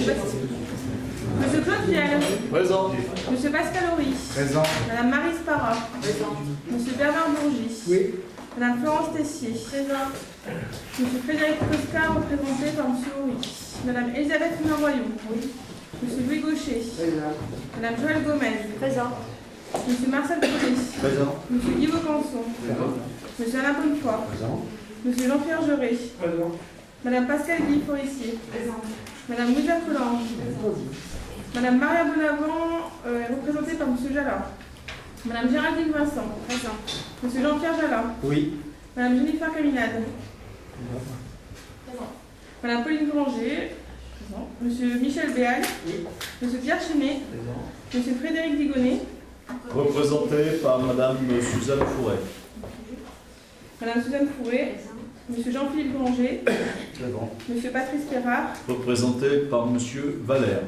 Monsieur Claude Viel. Présent. Monsieur Pascal Horry. Présent. Madame Marie Spara. Présent. Monsieur Bernard Bourgi. Oui. Madame Florence Tessier. Présent. Monsieur Frédéric Cosca, représenté par Monsieur Horry. Madame Elisabeth Royon. Oui. Monsieur Louis Gaucher. Présent. Madame Joëlle Gomez. Présent. Monsieur Marcel Collet. Présent. Monsieur Guy Vaucanson. Présent. Monsieur Alain Bonnefoy. Présent. Monsieur Jean-Pierre Geret. Présent. Madame Pascal Guy Forissier. Présent. Madame Louisa Collange. Madame Maria Bonavent est représentée par Monsieur Jalin. Madame Géraldine Vincent. Présent. Monsieur Jean-Pierre Jalin. Oui. Madame Jennifer Caminade. Présent. Madame Pauline Granger. Présent. Monsieur Michel Béal. Oui. Monsieur Pierre Chimet. Présent. Monsieur Frédéric Digonnet. Représenté par Madame Suzanne Fouret. Madame Suzanne Fourré. Monsieur Jean-Philippe Granger. Présent. Monsieur Patrice Perrard. Représenté par Monsieur Valère.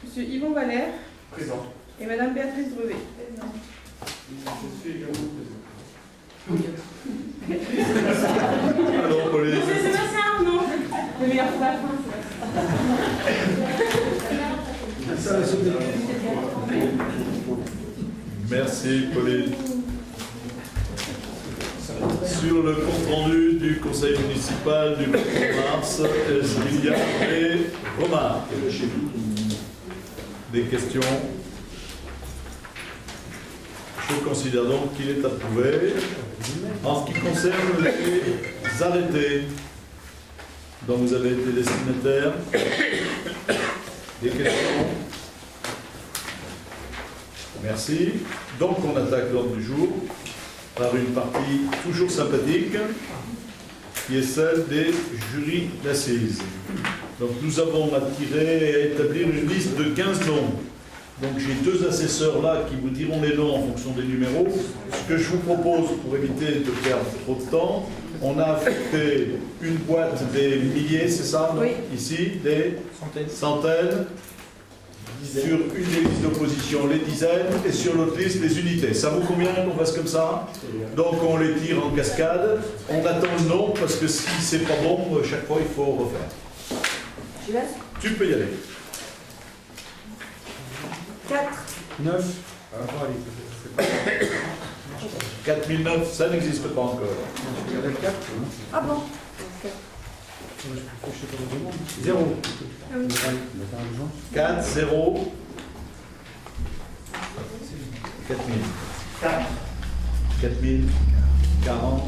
Monsieur Yvon Valère. Présent. Et Madame Béatrice Drevet. Je suis également Alors, pour les... C'est Sébastien, non? Le meilleur pour la fin, Ça va sauter. Merci, Pauline. Sur le compte-rendu du conseil municipal du 1er mars, est-ce qu'il y a des remarques? Des questions? Je considère donc qu'il est approuvé. En ce qui concerne les arrêtés dont vous avez été destinataire, des questions? Merci. Donc on attaque l'ordre du jour par une partie toujours sympathique, qui est celle des jurys d'assises. Donc nous avons attiré et établi une liste de 15 noms. Donc j'ai deux assesseurs là qui vous diront les noms en fonction des numéros. Ce que je vous propose, pour éviter de perdre trop de temps, on a affecté une boîte des milliers, c'est ça, non? Oui. Ici, des centaines. Sur une des listes d'opposition, les dizaines, et sur l'autre liste, les unités. Ça vous convient qu'on fasse comme ça? Donc on les tire en cascade, on attend le nom, parce que si c'est pas bon, chaque fois il faut refaire. Je laisse. Tu peux y aller. 4. 9. 4009, ça n'existe pas encore. Ah bon? 0. 4, 0. 4000. 4000. 40.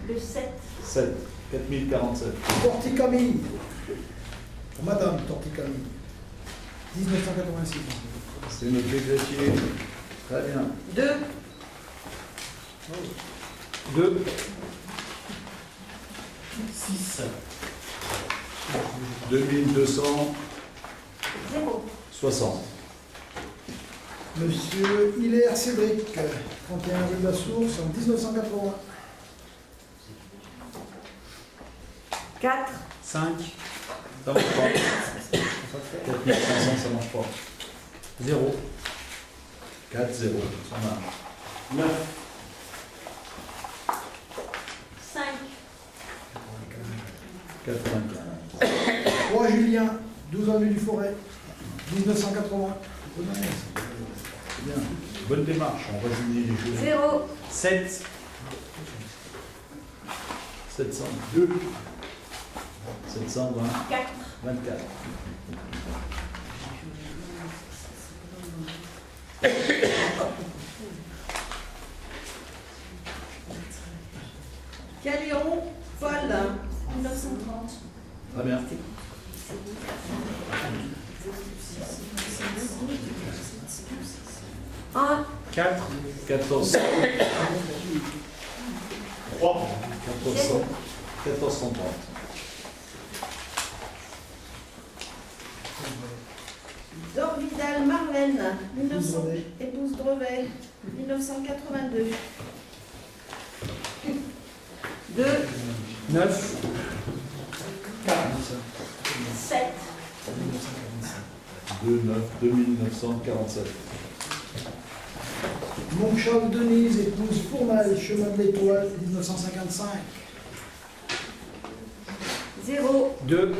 Le 7. 7. 4047. Torticamille. Madame Torticamille. 1986. C'est noté, Greffier. Très bien. 2. 2. 6. 2260. 0. Monsieur Hilaire Cédric, 31 rue de la Source, en 1980. 4. 5. Ça marche pas. 4500, ça marche pas. 0. 4, 0, ça marche. 9. 5. 95. 3 Julien, 12 avenue du Forêt, 1980. Bien. Bonne démarche, on rajeunit les choses. 0. 7. 702. 720. 4. 24. Caliron, Folle, 1930. Très bien. 1. 4. 1400. 3. 1400. 1430. Dorvidal Marlène, 1900, épouse Drevet, 1982. 2. 9. 7. 2, 9, 2947. Montchalp Denise, épouse Fournal, chemin de l'Étoile, 1955. 0. 2.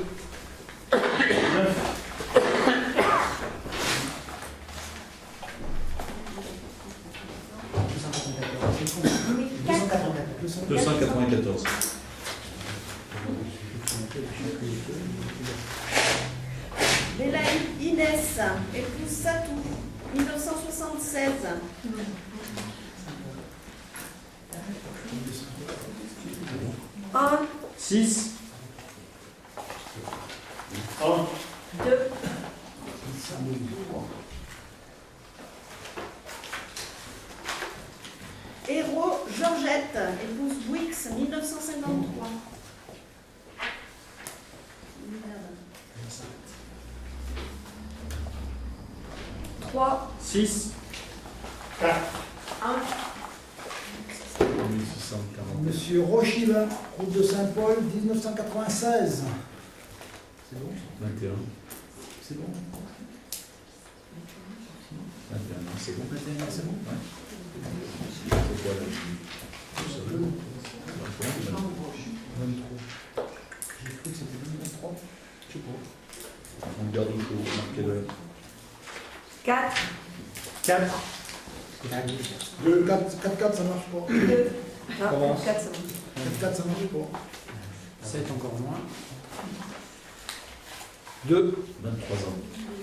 Belaï Inès, épouse Satou, 1976. 1, 6, 2, Héros Georgette, épouse Bouix, 1953. 3, 6, 1, 1640. Monsieur Rochivin, route de Saint-Paul, 1996. C'est bon? 21. C'est bon? 21, c'est bon. 21, c'est bon? C'est quoi là? 23. J'ai cru que c'était 23. Je sais pas. On garde au chaud, marquez-le. 4, 4, 2, 4, ça marche pas. 2, Commence. 4, ça va. 4, ça marche pas. 7 encore moins. 2, 23 ans.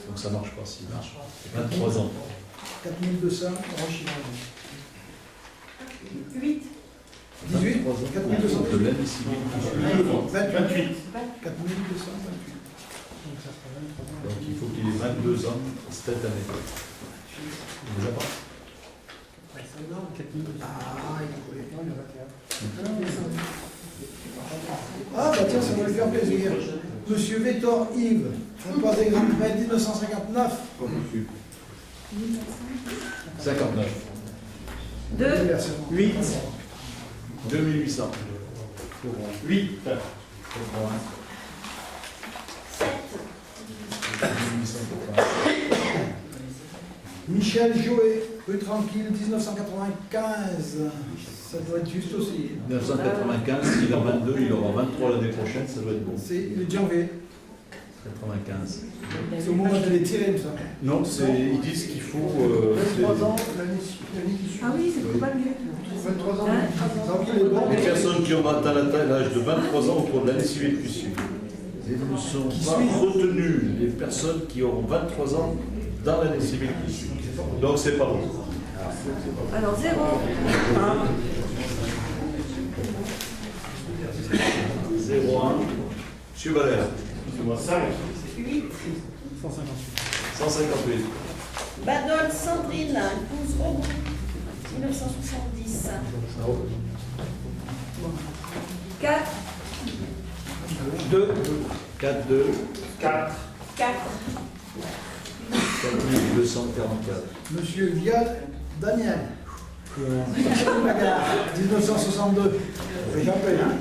Donc ça marche pas si. 23 ans. 4200, Rochivin. 8, 18, 4200. De l'aide civile. 28. 4228. Donc il faut qu'il ait 22 ans cette année. Déjà pas. Ah, ah, bah tiens, ça va lui faire plaisir. Monsieur Vettor Yves, 23 des Grands Prix, 1959. 59. 2, 8, 2800. 8, 7, 1880. Michel Joé, rue Tranquille, 1995. Ça doit être juste aussi. 1995, il en 22, il aura 23 l'année prochaine, ça doit être bon. C'est le janvier. 95. C'est au moment de les tirer, ça. Non, ils disent qu'il faut. 23 ans, l'année qui suit. Ah oui, c'est pas mieux. 23 ans. Donc il est bon. Les personnes qui ont atteint l'âge de 23 ans au cours de l'année civile qui suit. Et ne sont pas retenues les personnes qui auront 23 ans dans l'année civile qui suit. Donc c'est pas bon. alors 0, 01. Monsieur Valère. 8, 158. Badol Sandrine, épouse Aubrou, 1970. 4, 2, 4, 2. 4, 4, 4244. Monsieur Vial Daniel. Bagarre, 1962. J'appelle, hein.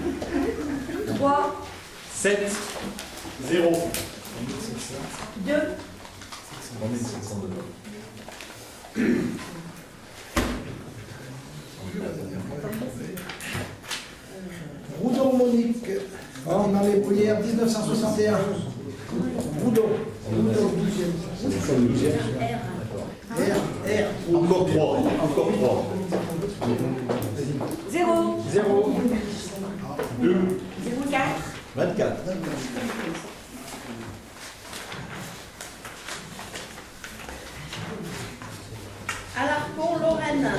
3, 7, 0, 2, 3702. Roudon Monique, dans les Bruyères, 1961. Roudon. Roudon, 12e. R, R. Encore 3. Encore 3. 0, 0, 2. 4, 24. Alarcon Lorraine,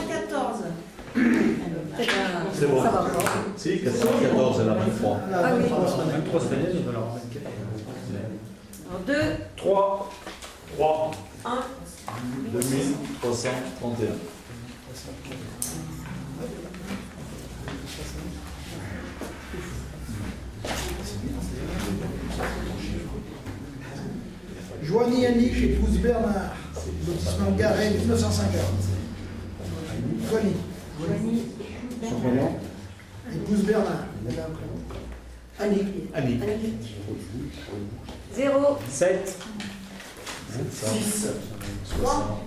94. C'est bon. Si, 414, elle a 23. Ah oui. 23 cette année, il va l'avoir 24. Alors 2, 3, 3, 1, 2331. Joanie Annick, épouse Bernard. Lotissement Garé, 1950. Joanie. Épouse Bernard. Annick. Annie. 0, 7, 6. 3,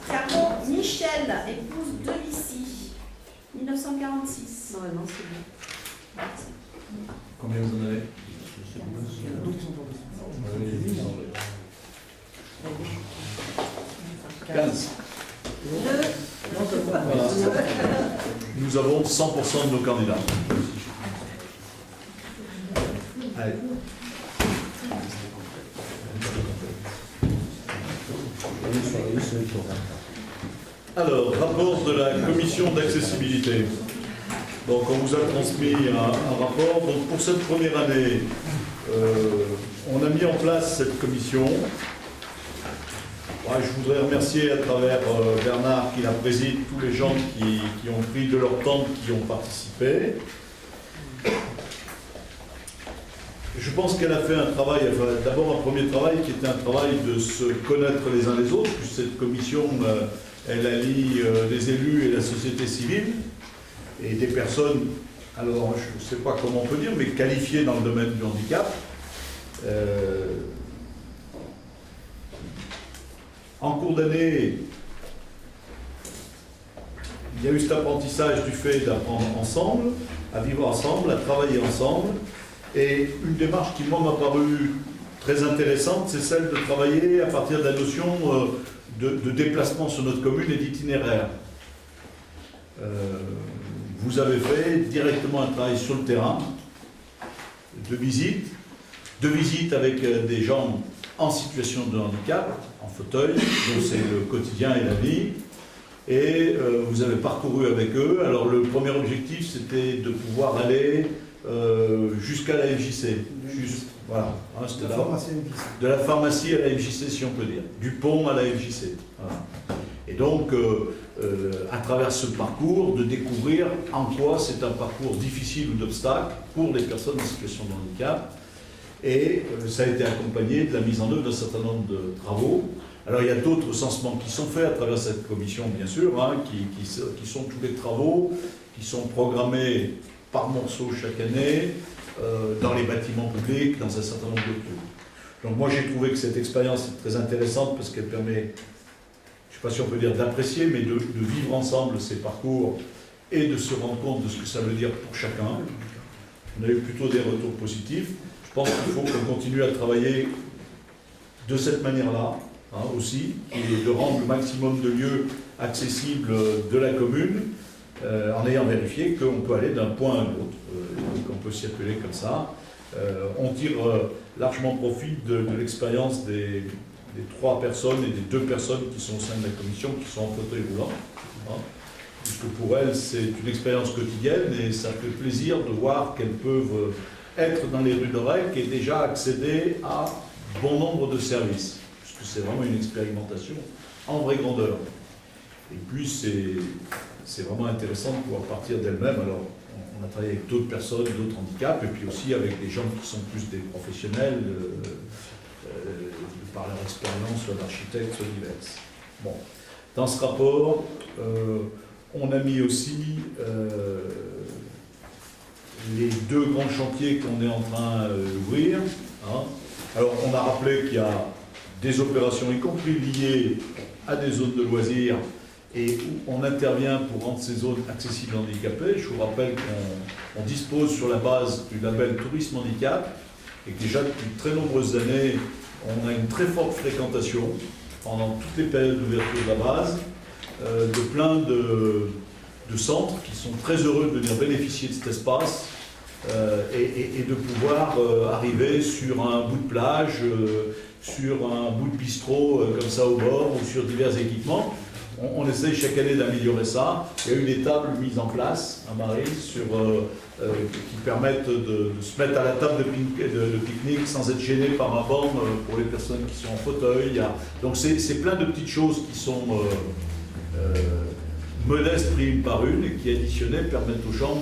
Caro Michel, épouse Devicy, 1946. Normalement, c'est bon. Combien vous en avez? 15. 2. Voilà. Nous avons 100% de nos candidats. Allez. Alors, rapport de la commission d'accessibilité. Donc, on vous a transmis un rapport. Donc, pour cette première année, on a mis en place cette commission. Ouais, je voudrais remercier à travers Bernard qui la préside, tous les gens qui ont pris de leur temps, qui ont participé. Je pense qu'elle a fait un travail, enfin, d'abord un premier travail qui était un travail de se connaître les uns les autres, puisque cette commission, elle allie les élus et la société civile, et des personnes, alors je ne sais pas comment on peut dire, mais qualifiées dans le domaine du handicap. En cours d'année, il y a eu cet apprentissage du fait d'apprendre ensemble, à vivre ensemble, à travailler ensemble. Et une démarche qui, moi, m'a paru très intéressante, c'est celle de travailler à partir de la notion de déplacement sur notre commune et d'itinéraire. Vous avez fait directement un travail sur le terrain, de visite avec des gens en situation de handicap, en fauteuil, donc c'est le quotidien et la vie. Et vous avez parcouru avec eux. Alors le premier objectif, c'était de pouvoir aller jusqu'à la FJC. Voilà, hein, c'était de la pharmacie à la FJC, si on peut dire. Du pont à la FJC. Voilà. Et donc, à travers ce parcours, de découvrir en quoi c'est un parcours difficile ou d'obstacle pour les personnes en situation de handicap. Et ça a été accompagné de la mise en œuvre d'un certain nombre de travaux. Alors il y a d'autres recensements qui sont faits à travers cette commission, bien sûr, hein, qui sont tous les travaux qui sont programmés par morceaux chaque année dans les bâtiments publics, dans un certain nombre de trucs. Donc moi j'ai trouvé que cette expérience est très intéressante parce qu'elle permet, je ne sais pas si on peut dire d'apprécier, mais de vivre ensemble ces parcours et de se rendre compte de ce que ça veut dire pour chacun. On a eu plutôt des retours positifs. Je pense qu'il faut qu'on continue à travailler de cette manière-là, hein, aussi, et de rendre le maximum de lieux accessibles de la commune, en ayant vérifié qu'on peut aller d'un point à l'autre, qu'on peut circuler comme ça. On tire largement profit de l'expérience des 3 personnes et des 2 personnes qui sont au sein de la commission, qui sont en fauteuil roulant, hein, puisque pour elles, c'est une expérience quotidienne et ça fait plaisir de voir qu'elles peuvent être dans les rues d'Orec et déjà accéder à bon nombre de services, puisque c'est vraiment une expérimentation en vraie grandeur. Et puis c'est vraiment intéressant de pouvoir partir d'elle-même. Alors on a travaillé avec d'autres personnes, d'autres handicaps, et puis aussi avec des gens qui sont plus des professionnels, par leur expérience, soit d'architectes, soit diverses. Bon. Dans ce rapport, on a mis aussi les 2 grands chantiers qu'on est en train d'ouvrir. Hein. Alors, on a rappelé qu'il y a des opérations, y compris liées à des zones de loisirs, et où on intervient pour rendre ces zones accessibles aux handicapés. Je vous rappelle qu'on dispose sur la base du label Tourisme Handicap, et que déjà depuis de très nombreuses années, on a une très forte fréquentation pendant toutes les périodes d'ouverture de la base, de plein de centres qui sont très heureux de venir bénéficier de cet espace et de pouvoir arriver sur un bout de plage, sur un bout de bistrot comme ça au bord ou sur divers équipements. On essaye chaque année d'améliorer ça. Il y a eu des tables mises en place à Marie qui permettent de se mettre à la table de pique-nique sans être gêné par un banc pour les personnes qui sont en fauteuil. Donc c'est plein de petites choses qui sont modestes pris une par une et qui additionnées permettent aux gens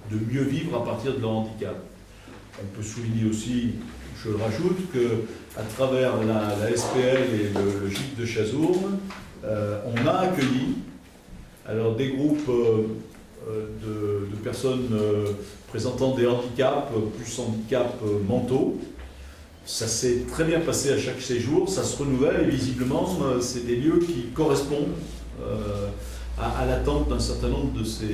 de mieux vivre à partir de leur handicap. On peut souligner aussi, je le rajoute, qu'à travers la SPL et le gîte de Chazourne, on a accueilli alors, des groupes de personnes présentant des handicaps, plus handicaps mentaux. Ça s'est très bien passé à chaque séjour, ça se renouvelle et visiblement c'est des lieux qui correspondent à l'attente d'un certain nombre de ces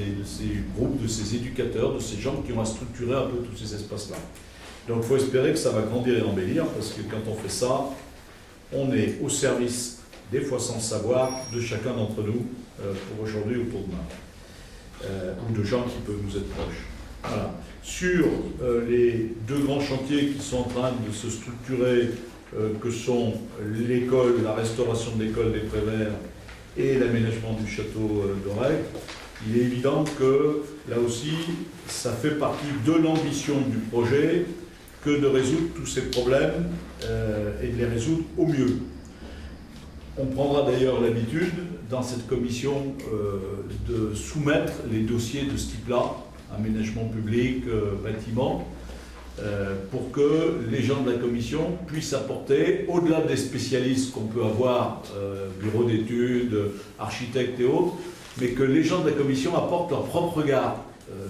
groupes, de ces éducateurs, de ces gens qui ont à structurer un peu tous ces espaces-là. Donc il faut espérer que ça va grandir et embellir, parce que quand on fait ça, on est au service, des fois sans le savoir, de chacun d'entre nous, pour aujourd'hui ou pour demain, ou de gens qui peuvent nous être proches. Voilà. Sur les deux grands chantiers qui sont en train de se structurer, que sont l'école, la restauration de l'école des Préverts et l'aménagement du château d'Aurec, il est évident que là aussi, ça fait partie de l'ambition du projet que de résoudre tous ces problèmes et de les résoudre au mieux. On prendra d'ailleurs l'habitude, dans cette commission, de soumettre les dossiers de ce type-là, aménagement public, bâtiment, pour que les gens de la commission puissent apporter, au-delà des spécialistes qu'on peut avoir, bureau d'études, architectes et autres, mais que les gens de la commission apportent leur propre regard,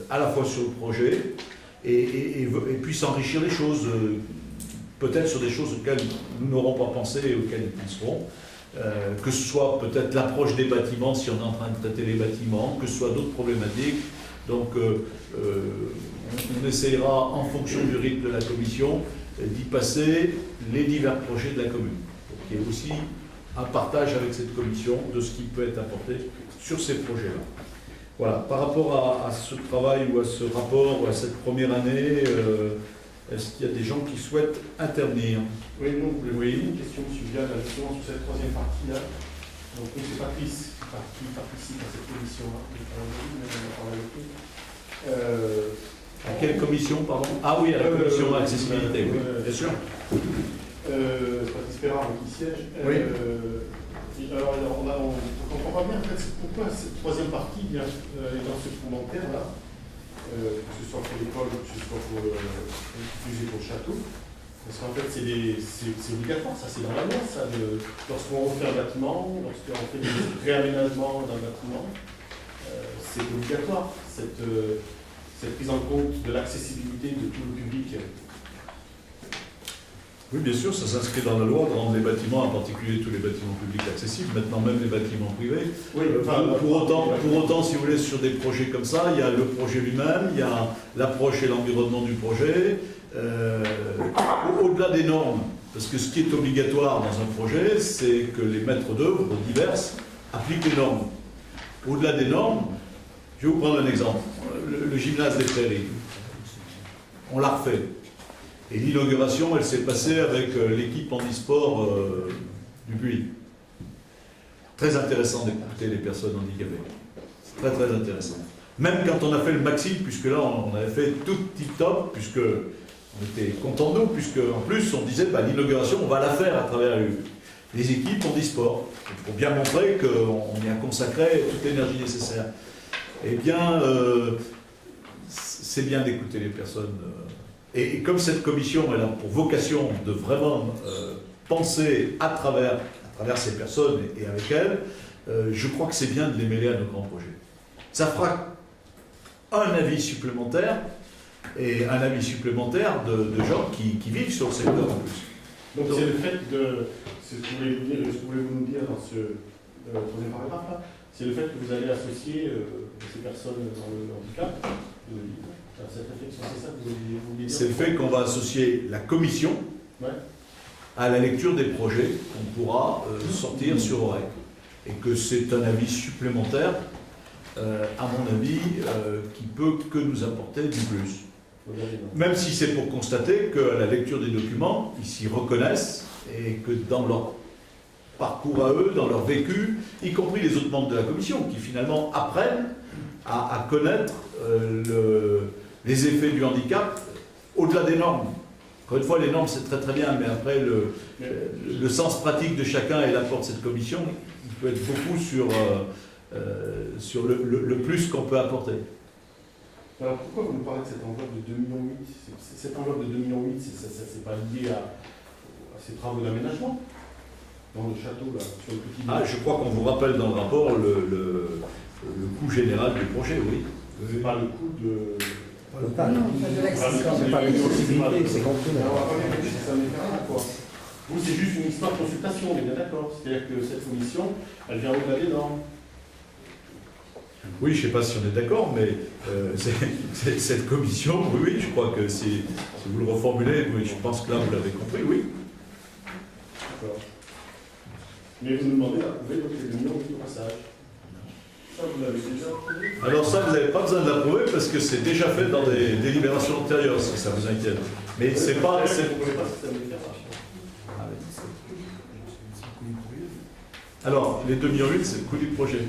à la fois sur le projet, et puissent enrichir les choses, peut-être sur des choses auxquelles nous n'aurons pas pensé et auxquelles ils penseront. Que ce soit peut-être l'approche des bâtiments, si on est en train de traiter les bâtiments, que ce soit d'autres problématiques. Donc on essayera, en fonction du rythme de la commission, d'y passer les divers projets de la commune. Donc il y a aussi un partage avec cette commission de ce qui peut être apporté sur ces projets-là. Voilà, par rapport à ce travail ou à ce rapport ou à cette première année, est-ce qu'il y a des gens qui souhaitent intervenir? Oui, donc vous voulez une question, M. Vial, justement sur cette troisième partie-là. Donc c'est Patrice qui participe à cette commission-là. À quelle commission, pardon? Ah oui, à la commission accessibilité, oui, bien sûr. Patrice Perard qui siège. Oui. Alors, on ne comprend pas bien en fait pourquoi cette troisième partie est dans ce commentaire-là, que ce soit pour l'école, que ce soit pour utiliser pour le château. Parce qu'en fait, c'est obligatoire, ça c'est dans la loi, ça, lorsqu'on refait un bâtiment, lorsqu'on fait des réaménagements d'un bâtiment, c'est obligatoire, cette prise en compte de l'accessibilité de tout le public. Oui, bien sûr, ça s'inscrit dans la loi de rendre les bâtiments, en particulier tous les bâtiments publics accessibles, maintenant même les bâtiments privés. Oui, pour autant, si vous voulez, sur des projets comme ça, il y a le projet lui-même, il y a l'approche et l'environnement du projet, au-delà des normes, parce que ce qui est obligatoire dans un projet, c'est que les maîtres d'œuvre diverses appliquent les normes. Au-delà des normes, je vais vous prendre un exemple, le gymnase des Prairies. On l'a refait. Et l'inauguration, elle s'est passée avec l'équipe handisport du Puy. Très intéressant d'écouter les personnes handicapées. C'est très très intéressant. Même quand on a fait le maxi, puisque là on avait fait tout tip-top, puisque on était contents de nous, puisque en plus on disait bah, l'inauguration on va la faire à travers les équipes handisport. Pour bien montrer qu'on y a consacré toute l'énergie nécessaire. Eh bien, c'est bien d'écouter les personnes. Et comme cette commission elle a pour vocation de vraiment penser à travers ces personnes et avec elles, je crois que c'est bien de les mêler à nos grands projets. Ça fera un avis supplémentaire, et un avis supplémentaire de gens qui vivent sur le secteur en plus. Donc c'est le fait de... C'est ce que vous voulez nous dire dans ce troisième paragraphe là, c'est le fait que vous allez associer ces personnes dans le handicap. Cette réflexion, c'est ça que vous vouliez dire? C'est le fait qu'on va associer la commission à la lecture des projets qu'on pourra sortir sur Aurec. Et que c'est un avis supplémentaire, à mon avis, qui peut que nous apporter du plus. Même si c'est pour constater qu'à la lecture des documents, ils s'y reconnaissent et que dans leur parcours à eux, dans leur vécu, y compris les autres membres de la commission, qui finalement apprennent à connaître les effets du handicap au-delà des normes. Encore une fois, les normes c'est très très bien, mais après le sens pratique de chacun et l'apport de cette commission, il peut être beaucoup sur le plus qu'on peut apporter. Alors pourquoi vous nous parlez de cette enveloppe de 2,8 millions? Cette enveloppe de 2,8 millions, c'est pas lié à ces travaux d'aménagement dans le château, là, sur le petit... Ah, je crois qu'on vous rappelle dans le rapport le coût général du projet, oui. C'est pas le coût de... Non, pas de l'accessibilité. C'est pas l'accessibilité, c'est compris. On va pas bien que ça n'est pas là, quoi. Vous, c'est juste une histoire de consultation, on est bien d'accord. C'est-à-dire que cette commission, elle vient au-delà des normes. Oui, je ne sais pas si on est d'accord, mais cette commission, oui, je crois que si vous le reformulez, oui, je pense que là, vous l'avez compris, oui. D'accord. Mais vous nous demandez d'approuver donc les 2 millions de passage. Ça, vous l'avez déjà approuvé? Alors ça, vous n'avez pas besoin de l'approuver parce que c'est déjà fait dans des délibérations antérieures, si ça vous inquiète. Mais c'est pas... Vous ne pouvez pas système de carrage. Alors, les 2,8 millions, c'est le coût du projet.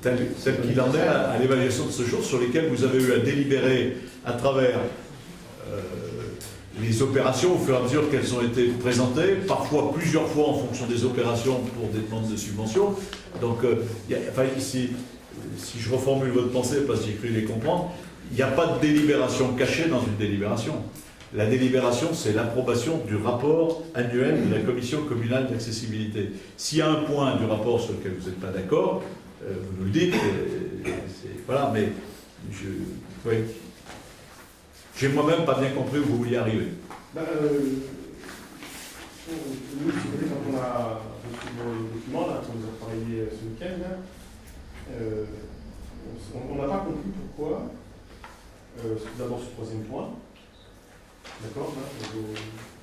Tel qu'il en est à l'évaluation de ce jour, sur lesquels vous avez eu à délibérer à travers les opérations au fur et à mesure qu'elles ont été présentées, parfois plusieurs fois en fonction des opérations pour des demandes de subvention. Donc, ici, si je reformule votre pensée, parce que j'ai cru les comprendre, il n'y a pas de délibération cachée dans une délibération. La délibération, c'est l'approbation du rapport annuel de la commission communale d'accessibilité. S'il y a un point du rapport sur lequel vous n'êtes pas d'accord, vous nous le dites, voilà, mais oui. J'ai moi-même pas bien compris où vous vouliez arriver. Nous, si vous voulez, quand on a reçu vos documents, là, quand on a travaillé ce week-end, on n'a pas compris pourquoi, d'abord ce troisième point, d'accord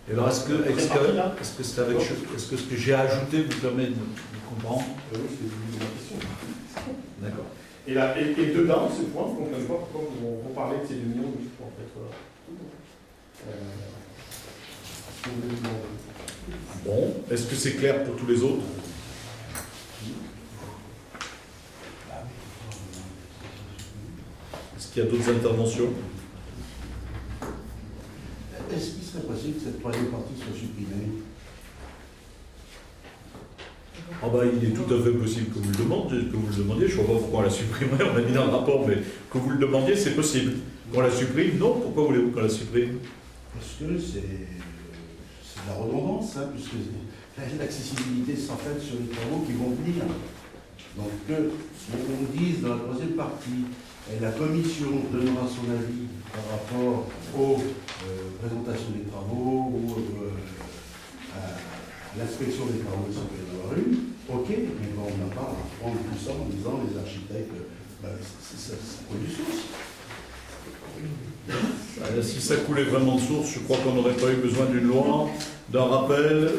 Et alors, est-ce que ce que j'ai ajouté vous permet de comprendre? Oui, c'est ma question. D'accord. Et dedans, ce point, vous ne comprenez pas pourquoi on parlait de ces 2 millions de livres, en fait. Voilà. Bon, est-ce que c'est clair pour tous les autres? Est-ce qu'il y a d'autres interventions? Est-ce qu'il serait possible que cette troisième partie soit supprimée? Ah ben, il est tout à fait possible que vous le demandiez, je ne vois pas pourquoi on la supprimerait, on l'a mis dans le rapport, mais que vous le demandiez, c'est possible. Qu'on la supprime, non, pourquoi voulez-vous qu'on la supprime? Parce que c'est de la redondance, hein, puisque l'accessibilité s'en fait sur les travaux qui vont venir. Donc on dise dans la troisième partie, la commission donnera son avis par rapport aux présentations des travaux ou à l'inspection des travaux, ça peut y en avoir une. Ok, mais bon, on n'a pas à prendre tout ça en disant les architectes, ça coule du source. Si ça coulait vraiment de source, je crois qu'on n'aurait pas eu besoin d'une loi, d'un rappel,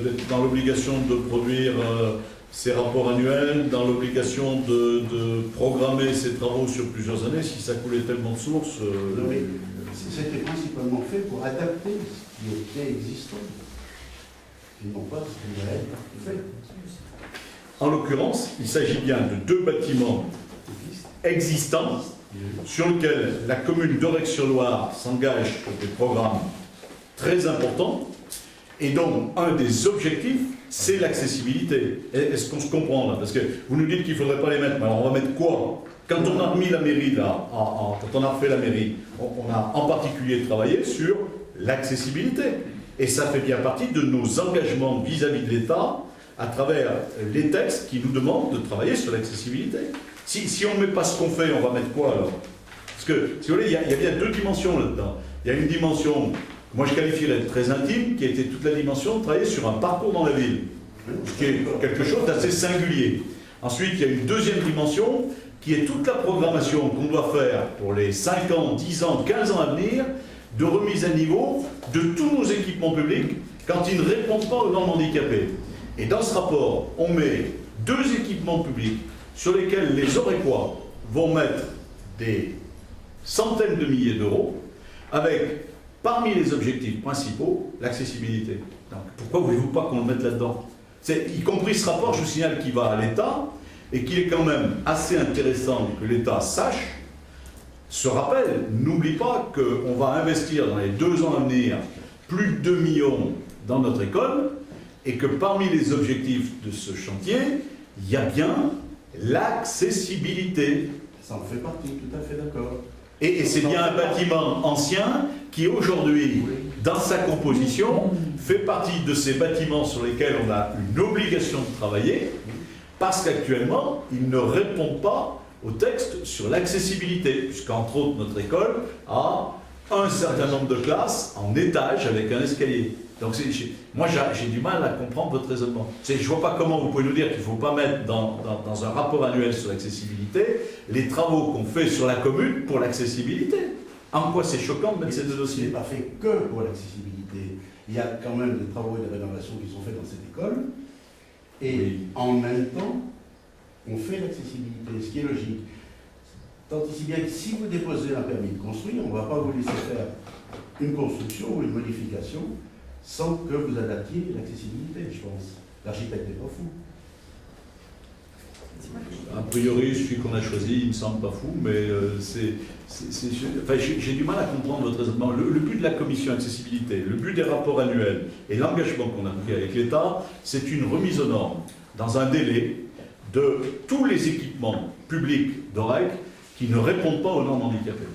d'être dans l'obligation de produire ces rapports annuels, dans l'obligation de programmer ces travaux sur plusieurs années. Si ça coulait tellement de source... C'était principalement fait pour adapter ce qui était existant. Et non pas ce qui va être fait. En l'occurrence, il s'agit bien de 2 bâtiments existants sur lesquels la commune d'Aurec-sur-Loire s'engage pour des programmes très importants et dont un des objectifs, c'est l'accessibilité. Est-ce qu'on se comprend là? Parce que vous nous dites qu'il ne faudrait pas les mettre, mais alors on va mettre quoi? Quand on a remis la mairie là, quand on a refait la mairie, on a en particulier travaillé sur l'accessibilité. Et ça fait bien partie de nos engagements vis-à-vis de l'État à travers les textes qui nous demandent de travailler sur l'accessibilité. Si on ne met pas ce qu'on fait, on va mettre quoi alors? Parce que, si vous voulez, il y a bien 2 dimensions là-dedans. Il y a une dimension, moi je qualifierais de très intime, qui a été toute la dimension de travailler sur un parcours dans la ville, ce qui est quelque chose d'assez singulier. Ensuite, il y a une deuxième dimension, qui est toute la programmation qu'on doit faire pour les 5 ans, 10 ans, 15 ans à venir, de remise à niveau de tous nos équipements publics quand ils ne répondent pas aux normes handicapées. Et dans ce rapport, on met 2 équipements publics sur lesquels les Aurécois vont mettre des centaines de milliers d'euros, avec, parmi les objectifs principaux, l'accessibilité. Donc, pourquoi voulez-vous pas qu'on le mette là-dedans? Y compris ce rapport, je vous signale, qui va à l'État, et qu'il est quand même assez intéressant que l'État sache, se rappelle, n'oublie pas qu'on va investir dans les 2 ans à venir plus de 2 millions dans notre école, et que parmi les objectifs de ce chantier, il y a bien l'accessibilité. Ça en fait partie, tout à fait d'accord. Et c'est bien un bâtiment ancien qui aujourd'hui, dans sa composition, fait partie de ces bâtiments sur lesquels on a une obligation de travailler, parce qu'actuellement, il ne répond pas au texte sur l'accessibilité, puisqu'entre autres, notre école a un certain nombre de classes en étage avec un escalier. Donc moi, j'ai du mal à comprendre votre raisonnement. Je ne vois pas comment vous pouvez nous dire qu'il ne faut pas mettre dans un rapport annuel sur l'accessibilité les travaux qu'on fait sur la commune pour l'accessibilité. En quoi c'est choquant de mettre ces 2 dossiers? Ce n'est pas fait que pour l'accessibilité. Il y a quand même des travaux et des rénovations qui sont faits dans cette école Et Oui. en même temps, on fait l'accessibilité, ce qui est logique. Tant ici bien que si vous déposez un permis de construire, on ne va pas vous laisser faire une construction ou une modification sans que vous adaptiez l'accessibilité, je pense. L'architecte n'est pas fou. A priori, celui qu'on a choisi, il me semble pas fou, mais enfin, j'ai du mal à comprendre votre raisonnement. Le but de la commission accessibilité, le but des rapports annuels et l'engagement qu'on a pris avec l'État, c'est une remise aux normes dans un délai de tous les équipements publics d'OREC qui ne répondent pas aux normes handicapées.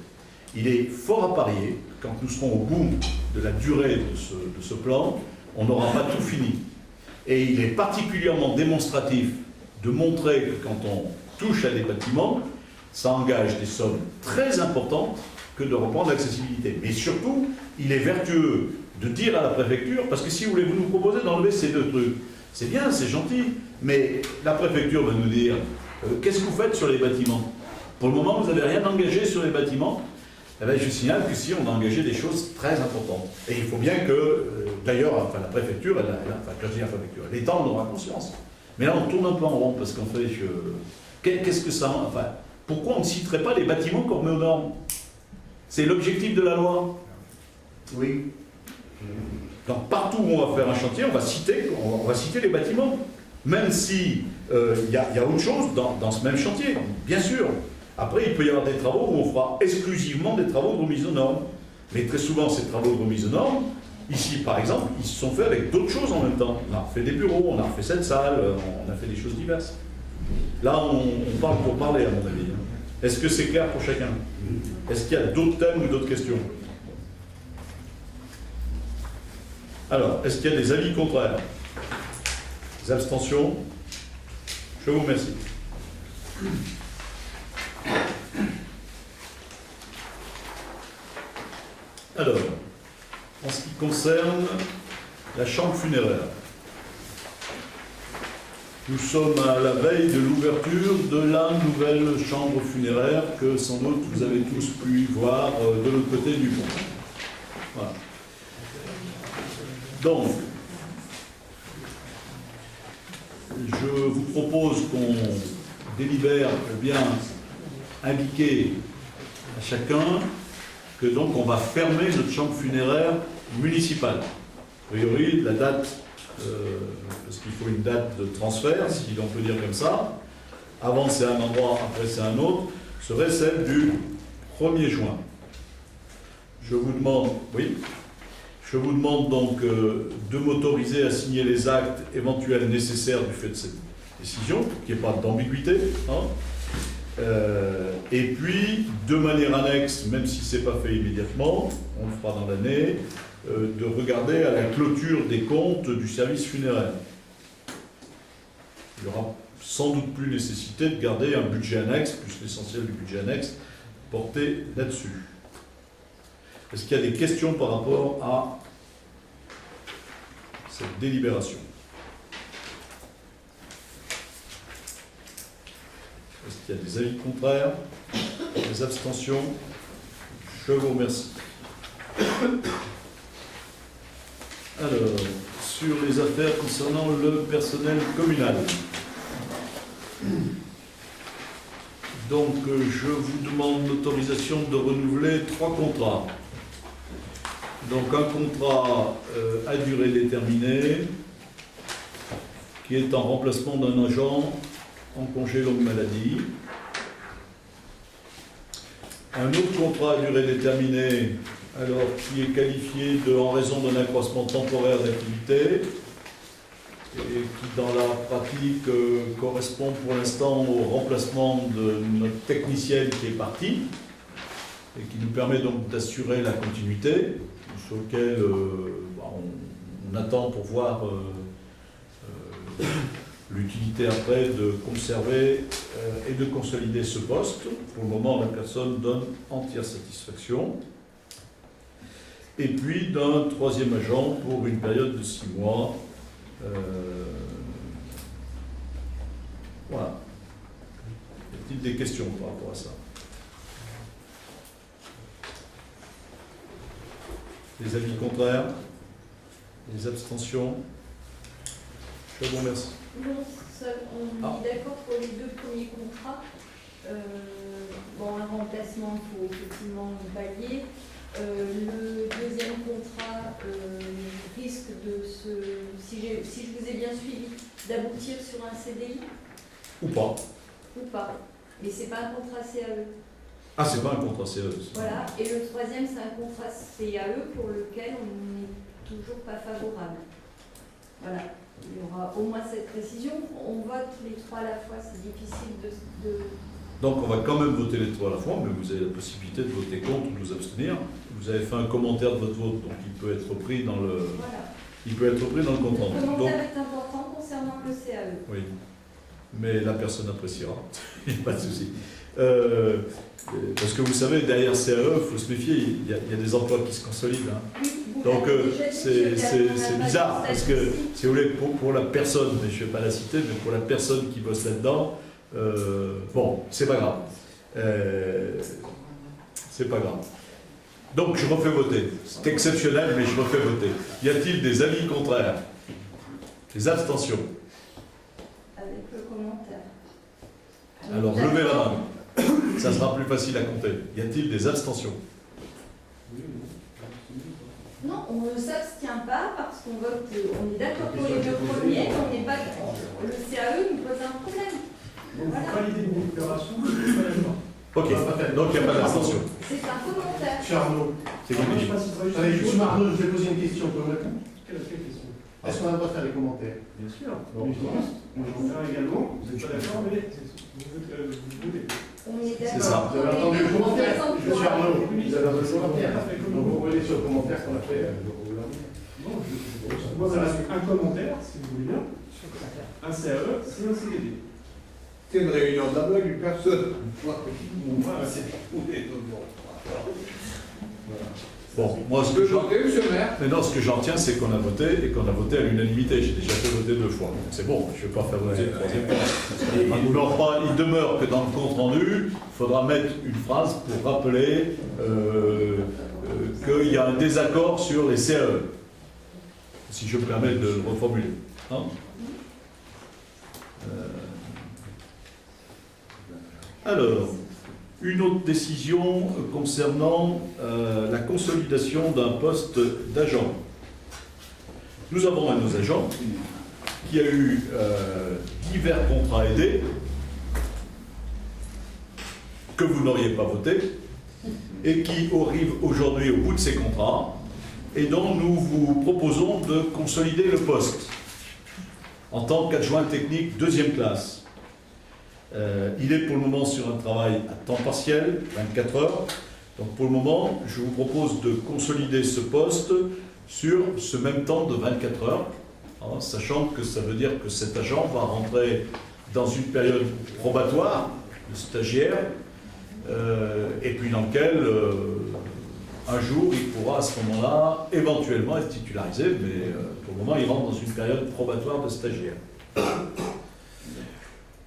Il est fort à parier, quand nous serons au bout de la durée de ce plan, on n'aura pas tout fini. Et il est particulièrement démonstratif de montrer que quand on touche à des bâtiments, ça engage des sommes très importantes que de reprendre l'accessibilité. Mais surtout, il est vertueux de dire à la préfecture, parce que si vous voulez, vous nous proposez d'enlever ces deux trucs, c'est bien, c'est gentil, mais la préfecture va nous dire, qu'est-ce que vous faites sur les bâtiments? Pour le moment, vous n'avez rien engagé sur les bâtiments. Eh bien, je signale que si, on a engagé des choses très importantes. Et il faut bien que, d'ailleurs, enfin, la préfecture, enfin, quand je dis la préfecture, l'État en aura conscience. Mais là, on tourne un peu en rond, parce qu'en fait, qu'est-ce que ça... Enfin, pourquoi on ne citerait pas les bâtiments qu'on remet aux normes? C'est l'objectif de la loi. Oui. Donc, partout où on va faire un chantier, on va citer les bâtiments. Même si il y a autre chose dans ce même chantier, bien sûr. Après, il peut y avoir des travaux où on fera exclusivement des travaux de remise aux normes. Mais très souvent, ces travaux de remise aux normes, ici, par exemple, ils se sont faits avec d'autres choses en même temps. On a refait des bureaux, on a refait cette salle, on a fait des choses diverses. Là, on parle pour parler, à mon avis. Est-ce que c'est clair pour chacun? Est-ce qu'il y a d'autres thèmes ou d'autres questions? Alors, est-ce qu'il y a des avis contraires? Des abstentions? Je vous remercie. Alors, en ce qui concerne la chambre funéraire, nous sommes à la veille de l'ouverture de la nouvelle chambre funéraire que sans doute vous avez tous pu voir de l'autre côté du pont. Voilà. Donc, je vous propose qu'on délibère pour bien indiquer à chacun que donc on va fermer notre chambre funéraire municipale. A priori, la date, parce qu'il faut une date de transfert, si on peut dire comme ça, avant c'est un endroit, après c'est un autre, serait celle du 1er juin. Je vous demande, oui, je vous demande donc de m'autoriser à signer les actes éventuels nécessaires du fait de cette décision, qu'il n'y ait pas d'ambiguïté. Et puis, de manière annexe, même si ce n'est pas fait immédiatement, on le fera dans l'année, de regarder à la clôture des comptes du service funéraire. Il y aura sans doute plus nécessité de garder un budget annexe, puisque l'essentiel du budget annexe porté là-dessus. Est-ce qu'il y a des questions par rapport à cette délibération? Est-ce qu'il y a des avis contraires? Des abstentions? Je vous remercie. Alors, sur les affaires concernant le personnel communal. Donc, je vous demande l'autorisation de renouveler 3 contrats. Donc, un contrat à durée déterminée, qui est en remplacement d'un agent en congé longue maladie. Un autre contrat à durée déterminée, alors qui est qualifié en raison d'un accroissement temporaire d'activité et qui dans la pratique correspond pour l'instant au remplacement de notre technicienne qui est partie et qui nous permet donc d'assurer la continuité, sur lequel on attend pour voir l'utilité après de conserver et de consolider ce poste. Pour le moment, la personne donne entière satisfaction. Et puis d'un 3e agent pour une période de 6 mois. Voilà. Y a-t-il des questions par rapport à ça? Des avis contraires? Des abstentions? Je vous remercie. Non, on est d'accord pour les 2 premiers contrats. Bon, un remplacement, il faut effectivement pallier. Le deuxième contrat risque de si je vous ai bien suivi, d'aboutir sur un CDI Ou pas. ou pas. Mais c'est pas un contrat CAE. Ah, c'est pas un contrat CAE. Voilà. Et le troisième, c'est un contrat CAE pour lequel on n'est toujours pas favorable. Voilà. Il y aura au moins cette précision. On vote les 3 à la fois, c'est difficile de... Donc on va quand même voter les 3 à la fois, mais vous avez la possibilité de voter contre ou de vous abstenir. Vous avez fait un commentaire de votre vote, donc il peut être pris dans le, Voilà. il peut être pris dans le compte rendu. Le Donc, commentaire est important concernant le CAE. oui, mais la personne appréciera, il n'y a pas de souci. Parce que vous savez, derrière CAE, il faut se méfier, il y a des emplois qui se consolident. Hein. Oui, vous Donc l'avez déjà dit, c'est bizarre, parce que si vous voulez, pour la personne, mais je ne vais pas la citer, mais pour la personne qui bosse là-dedans, bon, c'est pas grave. C'est pas grave. Donc je refais voter. C'est exceptionnel, mais je refais voter. Y a-t-il des avis contraires? Des abstentions? Avec le commentaire. Alors levez la main. Ça sera plus facile à compter. Y a-t-il des abstentions? Non, on ne s'abstient pas parce qu'on vote, on est d'accord pour les 2 premiers, mais on n'est pas. Le CAE nous pose un problème. Donc, Voilà. valider une déclaration, je ne suis pas d'accord. Ok, donc il n'y a pas d'abstention. C'est un commentaire. Monsieur Arnaud, C'est Moi, compliqué. je passe une allez, monsieur Arnaud, je vais poser une question. Vous pouvez me répondre? Quelle question? Est-ce qu'on a le droit de faire des commentaires? Bien sûr. Bon. Mais je pense, moi j'en fais un également, vous n'êtes pas d'accord, mais vous votez. On est C'est d'accord. ça. Vous avez entendu le commentaire? Monsieur Arnaud, vous avez entendu le commentaire? Donc, Donc vous voyez sur le commentaire qu'on a fait. non, moi, ça reste un commentaire, si vous voulez bien. Un CAE, c'est un CDD. C'est une réunion d'aveugle, une personne. Voilà, c'est Bon, moi ce que maintenant ce que j'en retiens, c'est qu'on a voté et qu'on a voté à l'unanimité. J'ai déjà fait voter 2 fois. Donc c'est bon, je ne vais pas faire voter une 3e fois. Il demeure que dans le compte rendu, il faudra mettre une phrase pour rappeler qu'il y a un désaccord sur les CAE. Si je me permets de le reformuler. Hein? Alors, une autre décision concernant la consolidation d'un poste d'agent. Nous avons un de nos agents qui a eu divers contrats aidés que vous n'auriez pas voté et qui arrive aujourd'hui au bout de ses contrats et dont nous vous proposons de consolider le poste en tant qu'adjoint technique 2e classe. Il est pour le moment sur un travail à temps partiel, 24 heures. Donc pour le moment, je vous propose de consolider ce poste sur ce même temps de 24 heures, hein, sachant que ça veut dire que cet agent va rentrer dans une période probatoire de stagiaire, et puis dans lequel un jour il pourra à ce moment-là éventuellement être titularisé, mais pour le moment il rentre dans une période probatoire de stagiaire.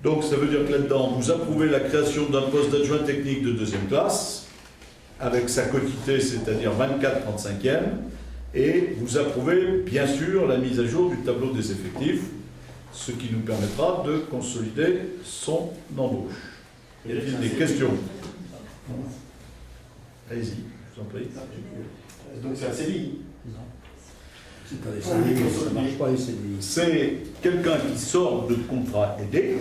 Donc ça veut dire que là-dedans, vous approuvez la création d'un poste d'adjoint technique de 2e classe, avec sa quotité, c'est-à-dire 24/35e, et vous approuvez bien sûr la mise à jour du tableau des effectifs, ce qui nous permettra de consolider son embauche. Y a-t-il des questions? Allez-y, je vous en prie. Donc c'est un CDI. C'est quelqu'un qui sort de contrat aidé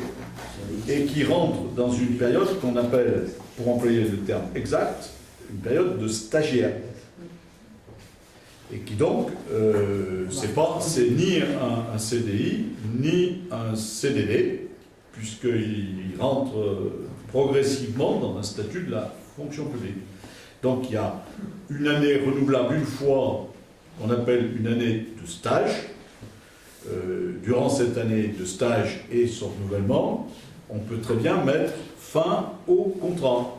et qui rentre dans une période qu'on appelle, pour employer le terme exact, une période de stagiaire. Et qui donc, c'est ni un CDI, ni un CDD, puisqu'il rentre progressivement dans un statut de la fonction publique. Donc il y a une année renouvelable une fois, on appelle une année de stage. Durant cette année de stage et son renouvellement, on peut très bien mettre fin au contrat.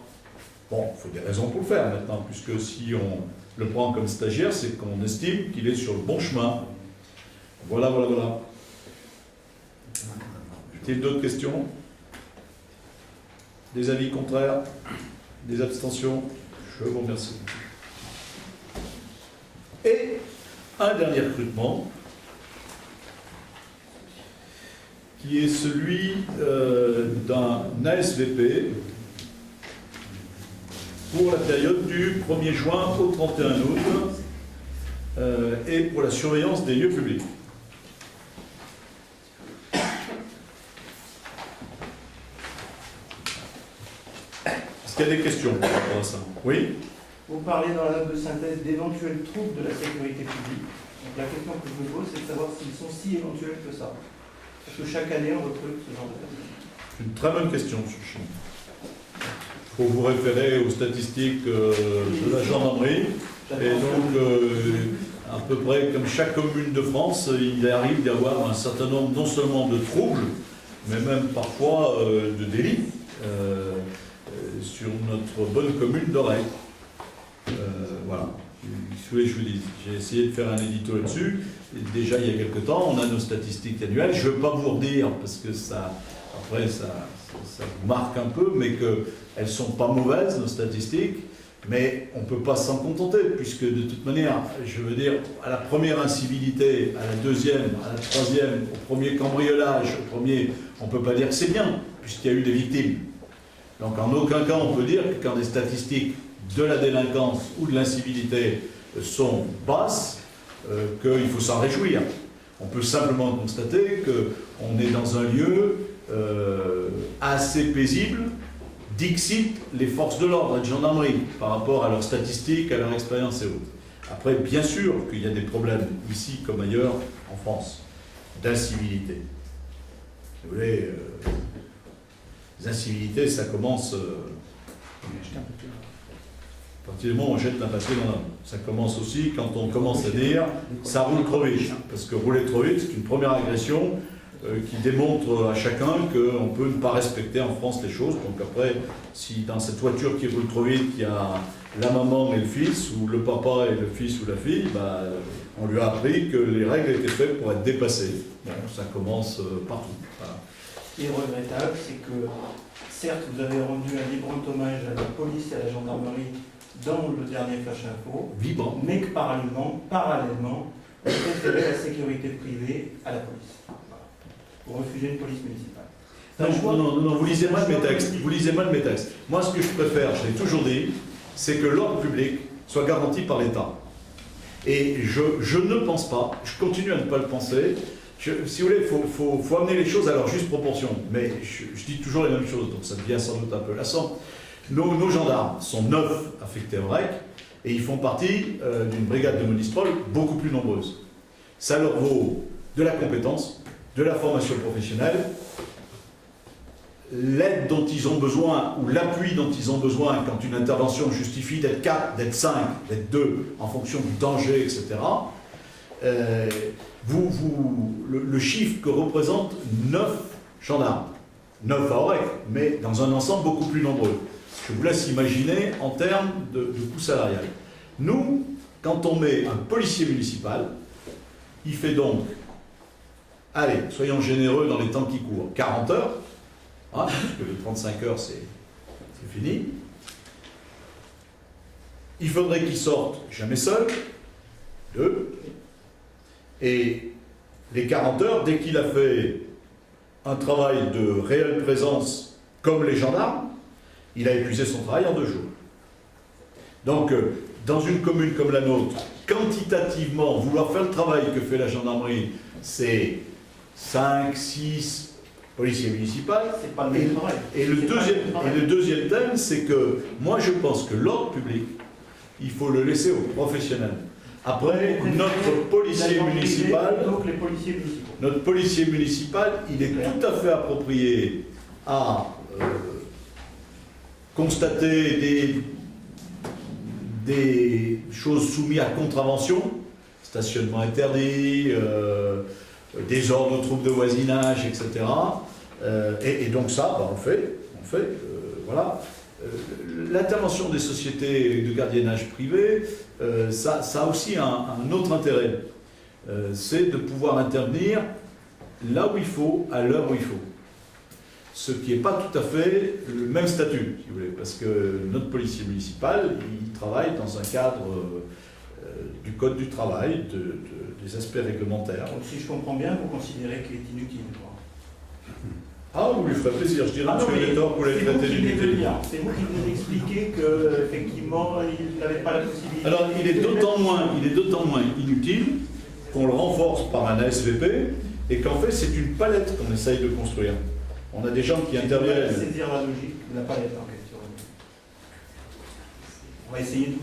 Bon, il faut des raisons pour le faire maintenant, puisque si on le prend comme stagiaire, c'est qu'on estime qu'il est sur le bon chemin. Voilà. Y a-t-il d'autres questions? Des avis contraires? Des abstentions? Je vous remercie. Et un dernier recrutement. qui est celui d'un ASVP pour la période du 1er juin au 31 août et pour la surveillance des lieux publics. Est-ce qu'il y a des questions par rapport à ça? Oui? Vous parlez dans la note de synthèse d'éventuels troubles de la sécurité publique. Donc la question que je me pose, c'est de savoir s'ils sont si éventuels que ça. Parce que chaque année, on recrute ce genre de personnes. C'est une très bonne question, M. Chine. Il faut vous référer aux statistiques de la gendarmerie. Et donc, à peu près comme chaque commune de France, il arrive d'y avoir un certain nombre non seulement de troubles, mais même parfois de délits sur notre bonne commune d'Oreille. Voilà. Je vous dis, j'ai essayé de faire un édito là-dessus. Déjà, il y a quelque temps, on a nos statistiques annuelles. Je ne veux pas vous redire, parce que ça, après, ça vous marque un peu, mais qu'elles ne sont pas mauvaises, nos statistiques. Mais on ne peut pas s'en contenter, puisque de toute manière, je veux dire, à la première incivilité, à la deuxième, à la troisième, au premier cambriolage, on ne peut pas dire que c'est bien, puisqu'il y a eu des victimes. Donc en aucun cas, on peut dire que quand des statistiques de la délinquance ou de l'incivilité sont basses, qu'il faut s'en réjouir. On peut simplement constater qu'on est dans un lieu assez paisible, dixit les forces de l'ordre et de gendarmerie par rapport à leurs statistiques, à leur expérience et autres. Après, bien sûr qu'il y a des problèmes ici comme ailleurs en France d'incivilité. Vous voulez, les incivilités, ça commence. À partir du moment où on jette un papier dans l'homme. Ça commence aussi quand on commence à dire ça roule trop vite. Parce que rouler trop vite, c'est une première agression qui démontre à chacun qu'on peut ne pas respecter en France les choses. Donc après, si dans cette voiture qui roule trop vite, il y a la maman et le fils, ou le papa et le fils ou la fille, bah, on lui a appris que les règles étaient faites pour être dépassées. Bon, ça commence partout. Voilà. Ce qui est regrettable, c'est que certes, vous avez rendu un vibrant hommage à la police et à la gendarmerie dans le dernier Flash Info, Vibrant. Mais que parallèlement, vous préférez la sécurité privée à la police. Voilà. Vous refusez une police municipale. Non, vous lisez mal mes textes. Vous lisez mal mes textes. Moi, ce que je préfère, je l'ai toujours dit, c'est que l'ordre public soit garanti par l'État. Et je ne pense pas, je continue à ne pas le penser. Si vous voulez, il faut amener les choses à leur juste proportion. Mais je dis toujours les mêmes choses, donc ça devient sans doute un peu lassant. Nos gendarmes sont 9 affectés au REC et ils font partie d'une brigade de Monistrol beaucoup plus nombreuse. Ça leur vaut de la compétence, de la formation professionnelle, l'aide dont ils ont besoin ou l'appui dont ils ont besoin quand une intervention justifie d'être 4, d'être 5, d'être 2 en fonction du danger, etc. Le chiffre que représentent 9 gendarmes, 9 à Aurec, mais dans un ensemble beaucoup plus nombreux. Je vous laisse imaginer en termes de coût salarial. Nous, quand on met un policier municipal, il fait donc, allez, soyons généreux dans les temps qui courent, 40 heures, hein, parce que les 35 heures, c'est fini. Il faudrait qu'il sorte jamais seul, 2, et les 40 heures, dès qu'il a fait un travail de réelle présence comme les gendarmes, il a épuisé son travail en 2 jours. Donc, dans une commune comme la nôtre, quantitativement, vouloir faire le travail que fait la gendarmerie, c'est 5, 6 policiers municipaux. C'est pas le même travail. Et le deuxième thème, c'est que moi je pense que l'ordre public, il faut le laisser aux professionnels. Après, notre policier municipal, donc les policiers municipaux. Notre policier municipal, il est tout à fait approprié à constater des choses soumises à contravention, stationnement interdit, désordre aux troupes de voisinage, etc. Et donc ça, bah, on fait, voilà. L'intervention des sociétés de gardiennage privé, ça a aussi un autre intérêt. C'est de pouvoir intervenir là où il faut, à l'heure où il faut. Ce qui n'est pas tout à fait le même statut, si vous voulez, parce que notre policier municipal, il travaille dans un cadre du Code du travail, des aspects réglementaires. Donc si je comprends bien, vous considérez qu'il est inutile, quoi. Ah, vous lui ferez plaisir. Je dirais à M. Létard pour les c'est vous traiter qui venez de d'inutilité. dire. C'est vous qui venez d'expliquer qu'effectivement, il n'avait pas la possibilité. Alors, il est d'autant moins inutile qu'on le renforce par un ASVP et qu'en fait, c'est une palette qu'on essaye de construire. On a des gens qui interviennent. Saisir la logique de la palette en question. On va essayer de vous.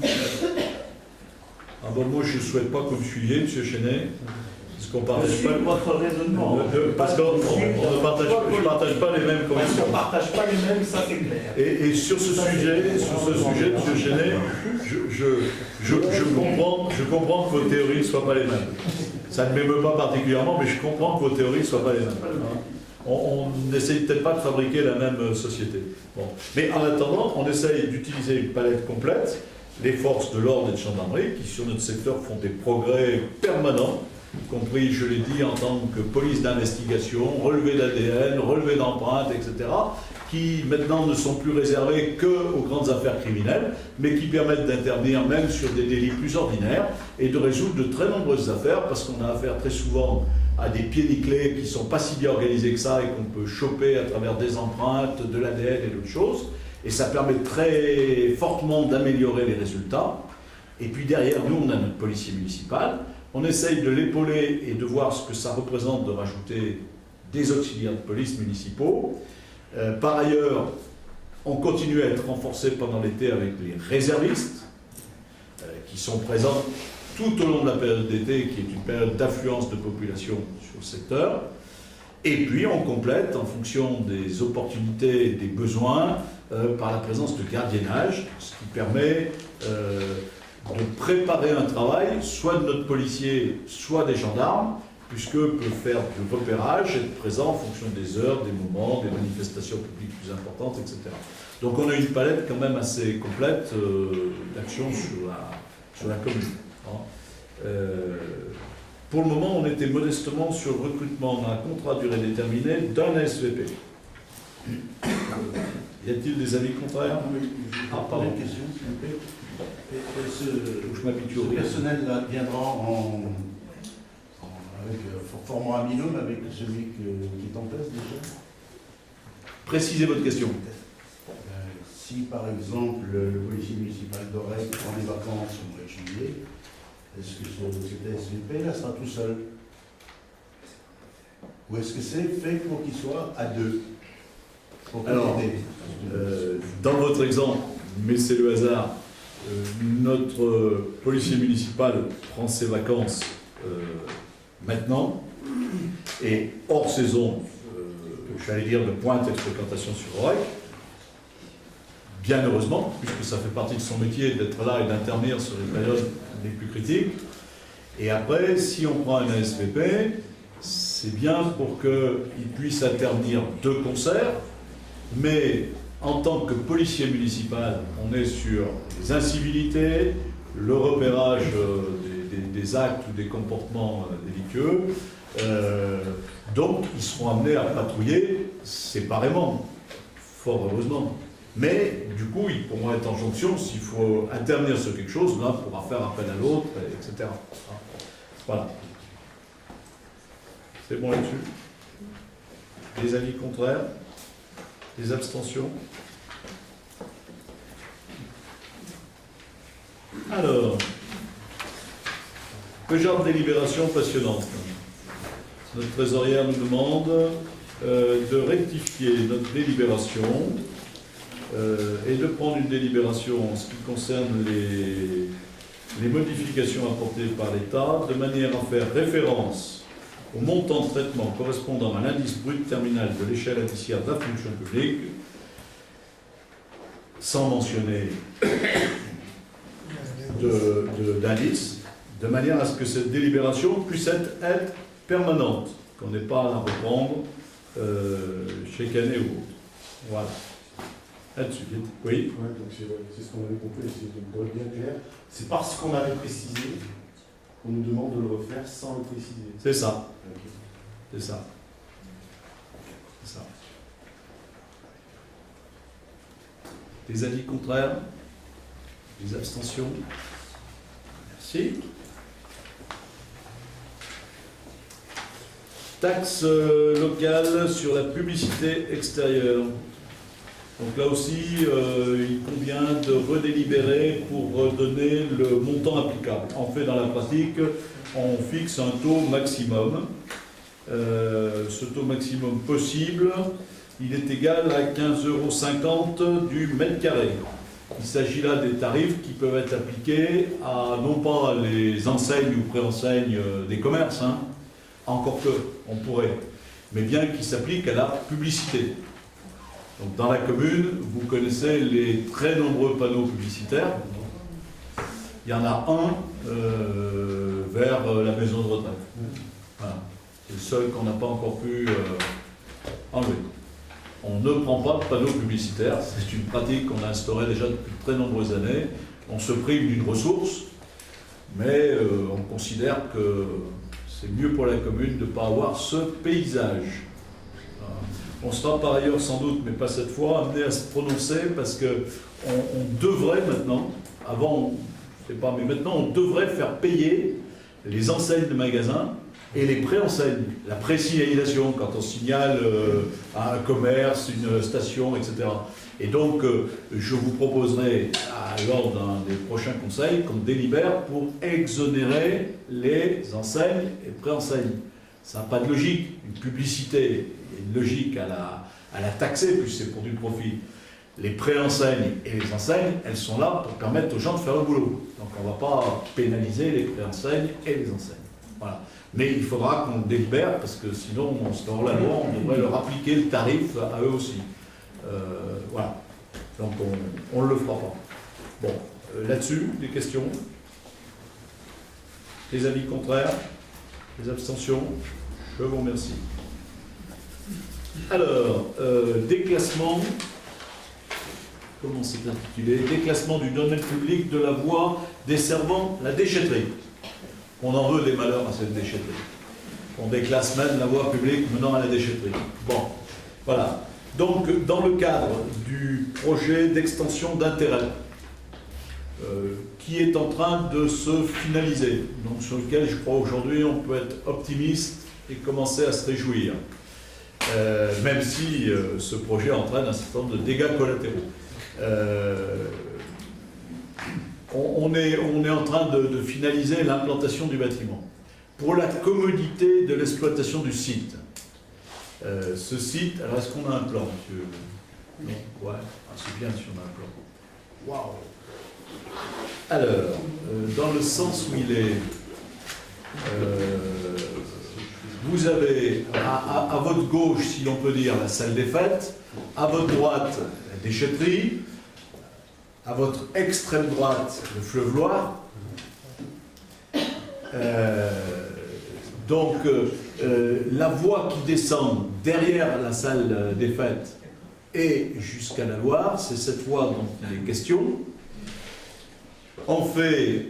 Ah bon, moi, je ne souhaite pas que vous me suiviez, M. Chenet, parce qu'on partage Je suis pas. votre raisonnement. Parce qu'on ne partage pas les mêmes Parce convictions. qu'on ne partage pas les mêmes, ça c'est clair. Et sur ce sujet, M. Chenet, je comprends que vos théories ne soient pas les mêmes. Ça ne m'émeut pas particulièrement, mais je comprends que vos théories ne soient pas les mêmes. On n'essaye peut-être pas de fabriquer la même société. Bon. Mais en attendant, on essaye d'utiliser une palette complète, les forces de l'ordre et de gendarmerie, qui sur notre secteur font des progrès permanents, y compris, je l'ai dit, en tant que police d'investigation, relevé d'ADN, relevé d'empreintes, etc., qui maintenant ne sont plus réservés qu'aux grandes affaires criminelles, mais qui permettent d'intervenir même sur des délits plus ordinaires et de résoudre de très nombreuses affaires, parce qu'on a affaire très souvent à des pieds nickelés qui ne sont pas si bien organisés que ça et qu'on peut choper à travers des empreintes, de l'ADN et d'autres choses. Et ça permet très fortement d'améliorer les résultats. Et puis derrière, nous, on a notre policier municipal. On essaye de l'épauler et de voir ce que ça représente de rajouter des auxiliaires de police municipaux. Par ailleurs, on continue à être renforcé pendant l'été avec les réservistes qui sont présents tout au long de la période d'été, qui est une période d'affluence de population sur le secteur. Et puis on complète en fonction des opportunités et des besoins par la présence de gardiennage, ce qui permet de préparer un travail, soit de notre policier, soit des gendarmes, puisqu'eux peuvent faire du repérage, être présents en fonction des heures, des moments, des manifestations publiques plus importantes, etc. Donc on a une palette quand même assez complète d'actions sur la commune. Pour le moment, on était modestement sur le recrutement d'un contrat à durée déterminée d'un ASVP. Y a-t-il des avis contraires? Ah, pardon, une question, s'il vous plaît. Je m'habitue au personnel-là viendra formant un binôme avec celui qui est en place déjà. Précisez votre question. Si par exemple le policier municipal d'Oreille prend des vacances au mois de juillet, est-ce que cet SVP là sera tout seul? Ou est-ce que c'est fait pour qu'il soit à deux? Alors, dans votre exemple, mais c'est le hasard, notre policier municipal prend ses vacances maintenant, et hors saison, j'allais dire de pointe exploitation sur Aurec, bien heureusement, puisque ça fait partie de son métier d'être là et d'intervenir sur les périodes les plus critiques. Et après, si on prend un ASVP, c'est bien pour qu'il puisse intervenir de concert, mais en tant que policier municipal, on est sur les incivilités, le repérage des actes ou des comportements délictueux. Donc, ils seront amenés à patrouiller séparément, fort heureusement. Mais, du coup, ils pourront être en jonction. S'il faut intervenir sur quelque chose, l'un pourra faire appel à l'autre, etc. Voilà. C'est bon là-dessus? Des avis contraires? Des abstentions? Alors, que genre de délibération passionnante. Notre trésorière nous demande de rectifier notre délibération et de prendre une délibération en ce qui concerne les modifications apportées par l'État, de manière à faire référence au montant de traitement correspondant à l'indice brut terminal de l'échelle indiciaire de la fonction publique, sans mentionner d'indice, de manière à ce que cette délibération puisse être permanente, qu'on n'ait pas à la reprendre chaque année ou autre. Voilà. Là-dessus, oui. Ouais, donc c'est ce qu'on avait compris, c'est pour être bien clair. C'est parce qu'on avait précisé qu'on nous demande de le refaire sans le préciser. C'est ça. Okay. C'est ça. C'est ça. Des avis contraires? Des abstentions? Merci. Taxe locale sur la publicité extérieure. Donc là aussi, il convient de redélibérer pour donner le montant applicable. En fait, dans la pratique, on fixe un taux maximum. Ce taux maximum possible, il est égal à 15,50 € du mètre carré. Il s'agit là des tarifs qui peuvent être appliqués à non pas les enseignes ou préenseignes des commerces, hein, encore que, on pourrait, mais bien qui s'appliquent à la publicité. Donc dans la commune, vous connaissez les très nombreux panneaux publicitaires. Il y en a un vers la maison de retraite. Voilà. C'est le seul qu'on n'a pas encore pu enlever. On ne prend pas de panneaux publicitaires, c'est une pratique qu'on a instaurée déjà depuis de très nombreuses années. On se prive d'une ressource, mais on considère que c'est mieux pour la commune de ne pas avoir ce paysage. On sera par ailleurs sans doute, mais pas cette fois, amené à se prononcer parce qu'on devrait maintenant, avant, je ne sais pas, mais maintenant on devrait faire payer les enseignes de magasins et les préenseignes, la présignalisation quand on signale à un commerce, une station, etc. Et donc, je vous proposerai, lors d'un des prochains conseils, qu'on délibère pour exonérer les enseignes et préenseignes. Ça n'a pas de logique. Une publicité, il y a une logique à la taxer, puisque c'est pour du profit. Les préenseignes et les enseignes, elles sont là pour permettre aux gens de faire le boulot. Donc on ne va pas pénaliser les préenseignes et les enseignes. Voilà. Mais il faudra qu'on délibère, parce que sinon, on se hors la loi, on devrait leur appliquer le tarif à eux aussi. Voilà. Donc on ne le fera pas. Bon, là-dessus, des questions? Les avis contraires? Les abstentions? Je vous remercie. Alors, déclassement, comment c'est intitulé? Déclassement du domaine public de la voie desservant la déchetterie. On en veut des malheurs à cette déchetterie. On déclasse même la voie publique menant à la déchetterie. Bon, voilà. Donc, dans le cadre du projet d'extension d'intérêt, qui est en train de se finaliser, donc sur lequel je crois aujourd'hui on peut être optimiste et commencer à se réjouir, même si ce projet entraîne un certain nombre de dégâts collatéraux. On est en train de finaliser l'implantation du bâtiment. Pour la commodité de l'exploitation du site, ce site, alors est-ce qu'on a un plan, monsieur? Non. Ouais, c'est bien si on a un plan. Waouh! Alors, dans le sens où il est, vous avez à votre gauche, si l'on peut dire, la salle des fêtes, à votre droite, la déchetterie, à votre extrême droite, le fleuve Loire. Donc, la voie qui descend derrière la salle des fêtes et jusqu'à la Loire, c'est cette voie dont il est question. En fait,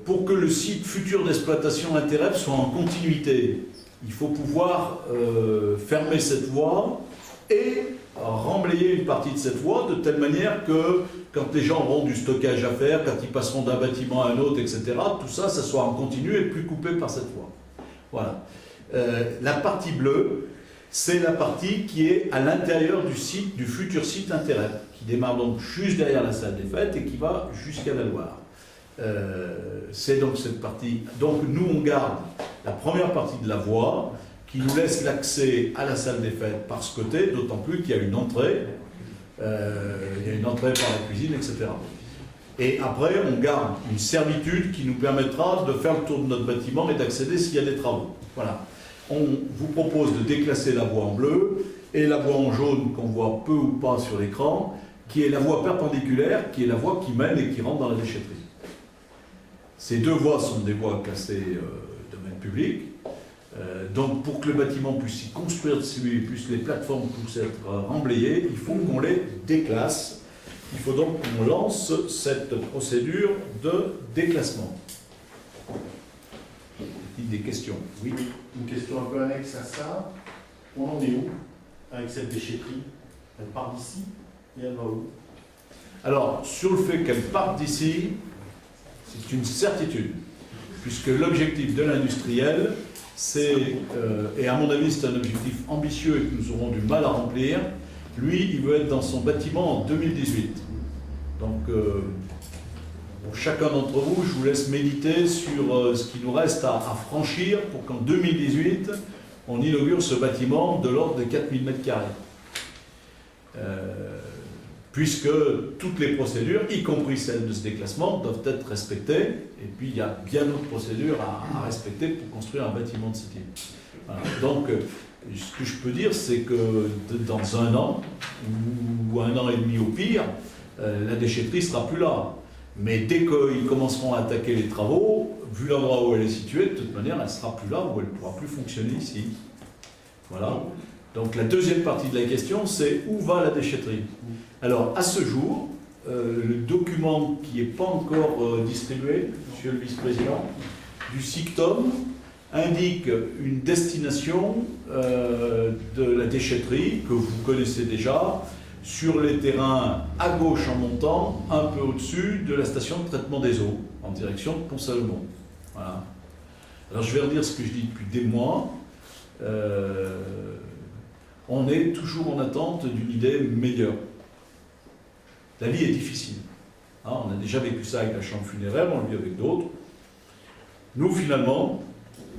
pour que le site futur d'exploitation Interrep soit en continuité, il faut pouvoir fermer cette voie et remblayer une partie de cette voie de telle manière que quand les gens auront du stockage à faire, quand ils passeront d'un bâtiment à un autre, etc., tout ça, ça soit en continu et plus coupé par cette voie. Voilà. La partie bleue, c'est la partie qui est à l'intérieur du site, du futur site Interrep, qui démarre donc juste derrière la salle des fêtes et qui va jusqu'à la Loire. C'est donc cette partie. Donc nous, on garde la première partie de la voie qui nous laisse l'accès à la salle des fêtes par ce côté, d'autant plus qu'il y a une entrée. Il y a une entrée par la cuisine, etc. Et après, on garde une servitude qui nous permettra de faire le tour de notre bâtiment et d'accéder s'il y a des travaux. Voilà. On vous propose de déclasser la voie en bleu et la voie en jaune qu'on voit peu ou pas sur l'écran, qui est la voie perpendiculaire, qui est la voie qui mène et qui rentre dans la déchetterie. Ces deux voies sont des voies classées domaine public. Donc pour que le bâtiment puisse s'y construire dessus, puisse les plateformes puissent être remblayées, il faut qu'on les déclasse. Il faut donc qu'on lance cette procédure de déclassement. Des questions? Oui. Une question un peu annexe à ça. On en est où avec cette déchetterie? Elle part d'ici et elle va où? Alors, sur le fait qu'elle parte d'ici, c'est une certitude, puisque l'objectif de l'industriel, et à mon avis c'est un objectif ambitieux et que nous aurons du mal à remplir. Lui, il veut être dans son bâtiment en 2018. Donc, pour chacun d'entre vous, je vous laisse méditer sur ce qu'il nous reste à franchir pour qu'en 2018, on inaugure ce bâtiment de l'ordre de 4000 m². Puisque toutes les procédures, y compris celles de ce déclassement, doivent être respectées. Et puis, il y a bien d'autres procédures à respecter pour construire un bâtiment de ce type. Voilà. Donc, ce que je peux dire, c'est que dans 1 an, ou 1 an et demi au pire, la déchetterie ne sera plus là. Mais dès qu'ils commenceront à attaquer les travaux, vu l'endroit où elle est située, de toute manière, elle ne sera plus là, ou elle ne pourra plus fonctionner ici. Voilà. Donc la deuxième partie de la question, c'est où va la déchetterie? Alors, à ce jour, le document qui n'est pas encore distribué, monsieur le vice-président, du SICTOM, indique une destination de la déchetterie que vous connaissez déjà, sur les terrains à gauche en montant, un peu au-dessus de la station de traitement des eaux, en direction de Pont-Salomon. Voilà. Alors je vais redire ce que je dis depuis des mois. On est toujours en attente d'une idée meilleure. La vie est difficile. Hein, on a déjà vécu ça avec la chambre funéraire, on le vit avec d'autres. Nous, finalement,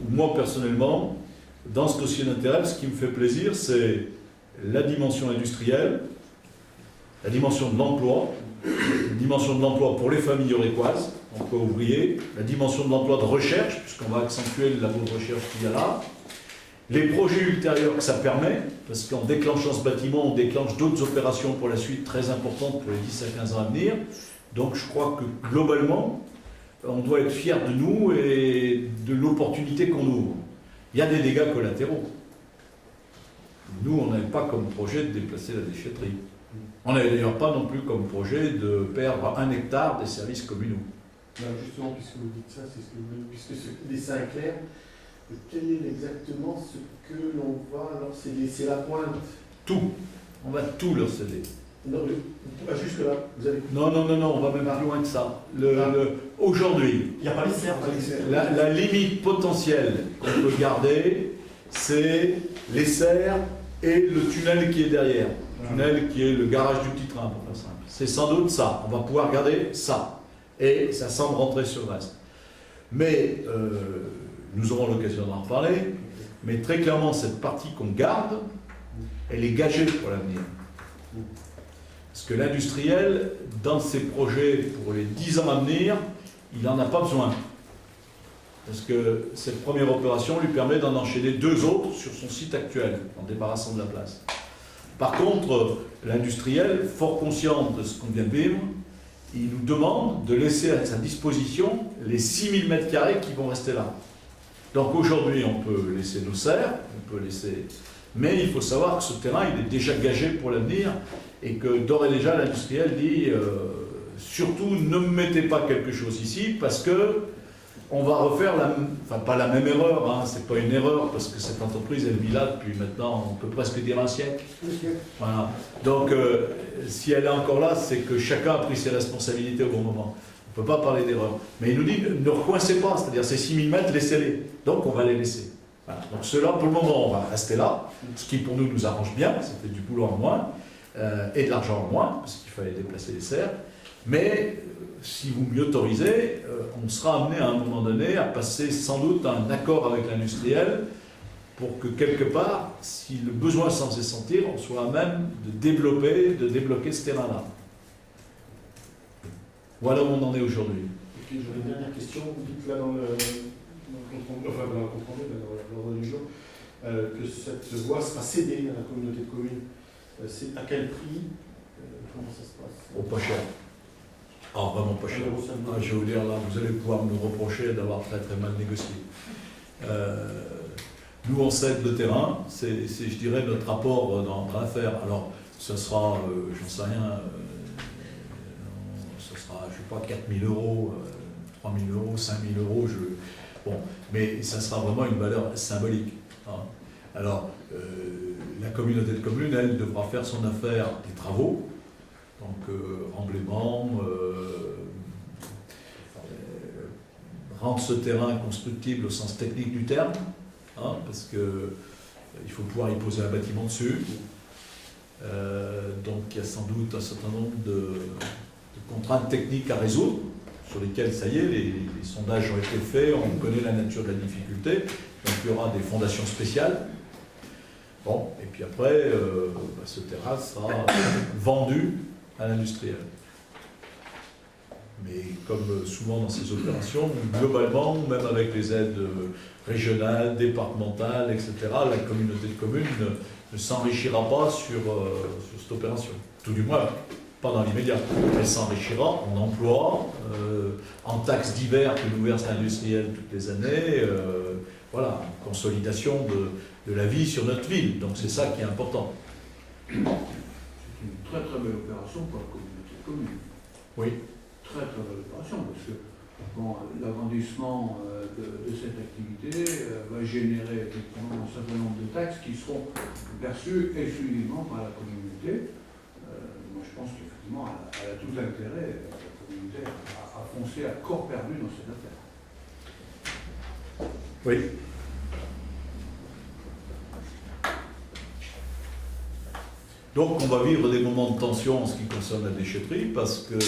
moi personnellement, dans ce dossier d'intérêt, ce qui me fait plaisir, c'est la dimension industrielle, la dimension de l'emploi, la dimension de l'emploi pour les familles orécoises, emploi ouvrier, la dimension de l'emploi de recherche, puisqu'on va accentuer le labo de recherche qu'il y a là, les projets ultérieurs que ça permet, parce qu'en déclenchant ce bâtiment, on déclenche d'autres opérations pour la suite très importantes pour les 10 à 15 ans à venir. Donc je crois que globalement, on doit être fiers de nous et de l'opportunité qu'on ouvre. Il y a des dégâts collatéraux. Nous, on n'avait pas comme projet de déplacer la déchetterie. On n'avait d'ailleurs pas non plus comme projet de perdre 1 hectare des services communaux. Non, justement, puisque vous dites ça, c'est ce que vous, puisque ce dessin est clair, quel est exactement ce que l'on va leur céder? C'est la pointe. Tout. On va tout leur céder. Non, pas jusque là. Vous avez... Non, on va même plus loin que ça. Aujourd'hui, il n'y a pas les serres. La limite potentielle qu'on peut garder, c'est les serres et le tunnel qui est derrière. Le tunnel qui est le garage du petit train, pour faire simple. C'est sans doute ça. On va pouvoir garder ça. Et ça semble rentrer sur le reste. Mais nous aurons l'occasion d'en reparler. Mais très clairement, cette partie qu'on garde, elle est gagée pour l'avenir. Parce que l'industriel, dans ses projets pour les 10 ans à venir, il n'en a pas besoin. Parce que cette première opération lui permet d'en enchaîner 2 autres sur son site actuel, en débarrassant de la place. Par contre, l'industriel, fort conscient de ce qu'on vient de vivre, il nous demande de laisser à sa disposition les 6000 m² qui vont rester là. Donc aujourd'hui, on peut laisser nos serres, on peut laisser... Mais il faut savoir que ce terrain, il est déjà gagé pour l'avenir et que d'ores et déjà, l'industriel dit surtout ne mettez pas quelque chose ici parce que on va refaire enfin pas la même erreur, hein, c'est pas une erreur parce que cette entreprise elle vit là depuis maintenant, on peut presque dire un siècle. Voilà. Donc si elle est encore là, c'est que chacun a pris ses responsabilités au bon moment. On ne peut pas parler d'erreur. Mais il nous dit ne recoincez pas, c'est-à-dire ces 6000 mètres, laissez-les. Donc on va les laisser. Voilà. Donc ceux-là, pour le moment, on va rester là, ce qui pour nous arrange bien, ça fait du boulot en moins, et de l'argent en moins, parce qu'il fallait déplacer les serres. Mais si vous m'y autorisez, on sera amené à un moment donné à passer sans doute un accord avec l'industriel pour que quelque part, si le besoin s'en faisait sentir, on soit à même de débloquer ce terrain-là. Voilà où on en est aujourd'hui. J'aurais une dernière question. Vous dites là dans l'ordre du jour que cette voie sera cédée à la communauté de communes. C'est à quel prix? Comment ça se passe? Oh, pas cher. Ah, vraiment pas cher. Ah, je vais vous dire, là, vous allez pouvoir me reprocher d'avoir très très mal négocié. Nous, on cède le terrain, c'est je dirais, notre rapport dans l'affaire. Alors, ce sera, j'en sais rien, ce sera, je ne sais pas, 4 000 €, 3 000 €, 5 000 €, bon, mais ça sera vraiment une valeur symbolique. Hein. Alors, la communauté de communes, elle, devra faire son affaire des travaux, donc remblaiement, rendre ce terrain constructible au sens technique du terme, hein, parce que il faut pouvoir y poser un bâtiment dessus. Donc il y a sans doute un certain nombre de contraintes techniques à résoudre, sur lesquelles, ça y est, les sondages ont été faits, on connaît la nature de la difficulté, donc il y aura des fondations spéciales. Bon, et puis après, ce terrain sera vendu à l'industriel. Mais comme souvent dans ces opérations, globalement, même avec les aides régionales, départementales, etc., la communauté de communes ne s'enrichira pas sur cette opération. Tout du moins, pas dans l'immédiat. Elle s'enrichira en emploi, en taxes diverses que nous verse l'industriel toutes les années, voilà, en consolidation de la vie sur notre ville. Donc c'est ça qui est important. C'est une très très belle opération pour la communauté de communes. Oui. Très très belle opération, parce que bon, l'agrandissement de cette activité va générer effectivement un certain nombre de taxes qui seront perçues exclusivement par la communauté. Moi je pense qu'effectivement elle a tout intérêt, la communauté, à foncer à corps perdu dans cette affaire. Oui. Donc on va vivre des moments de tension en ce qui concerne la déchetterie, parce que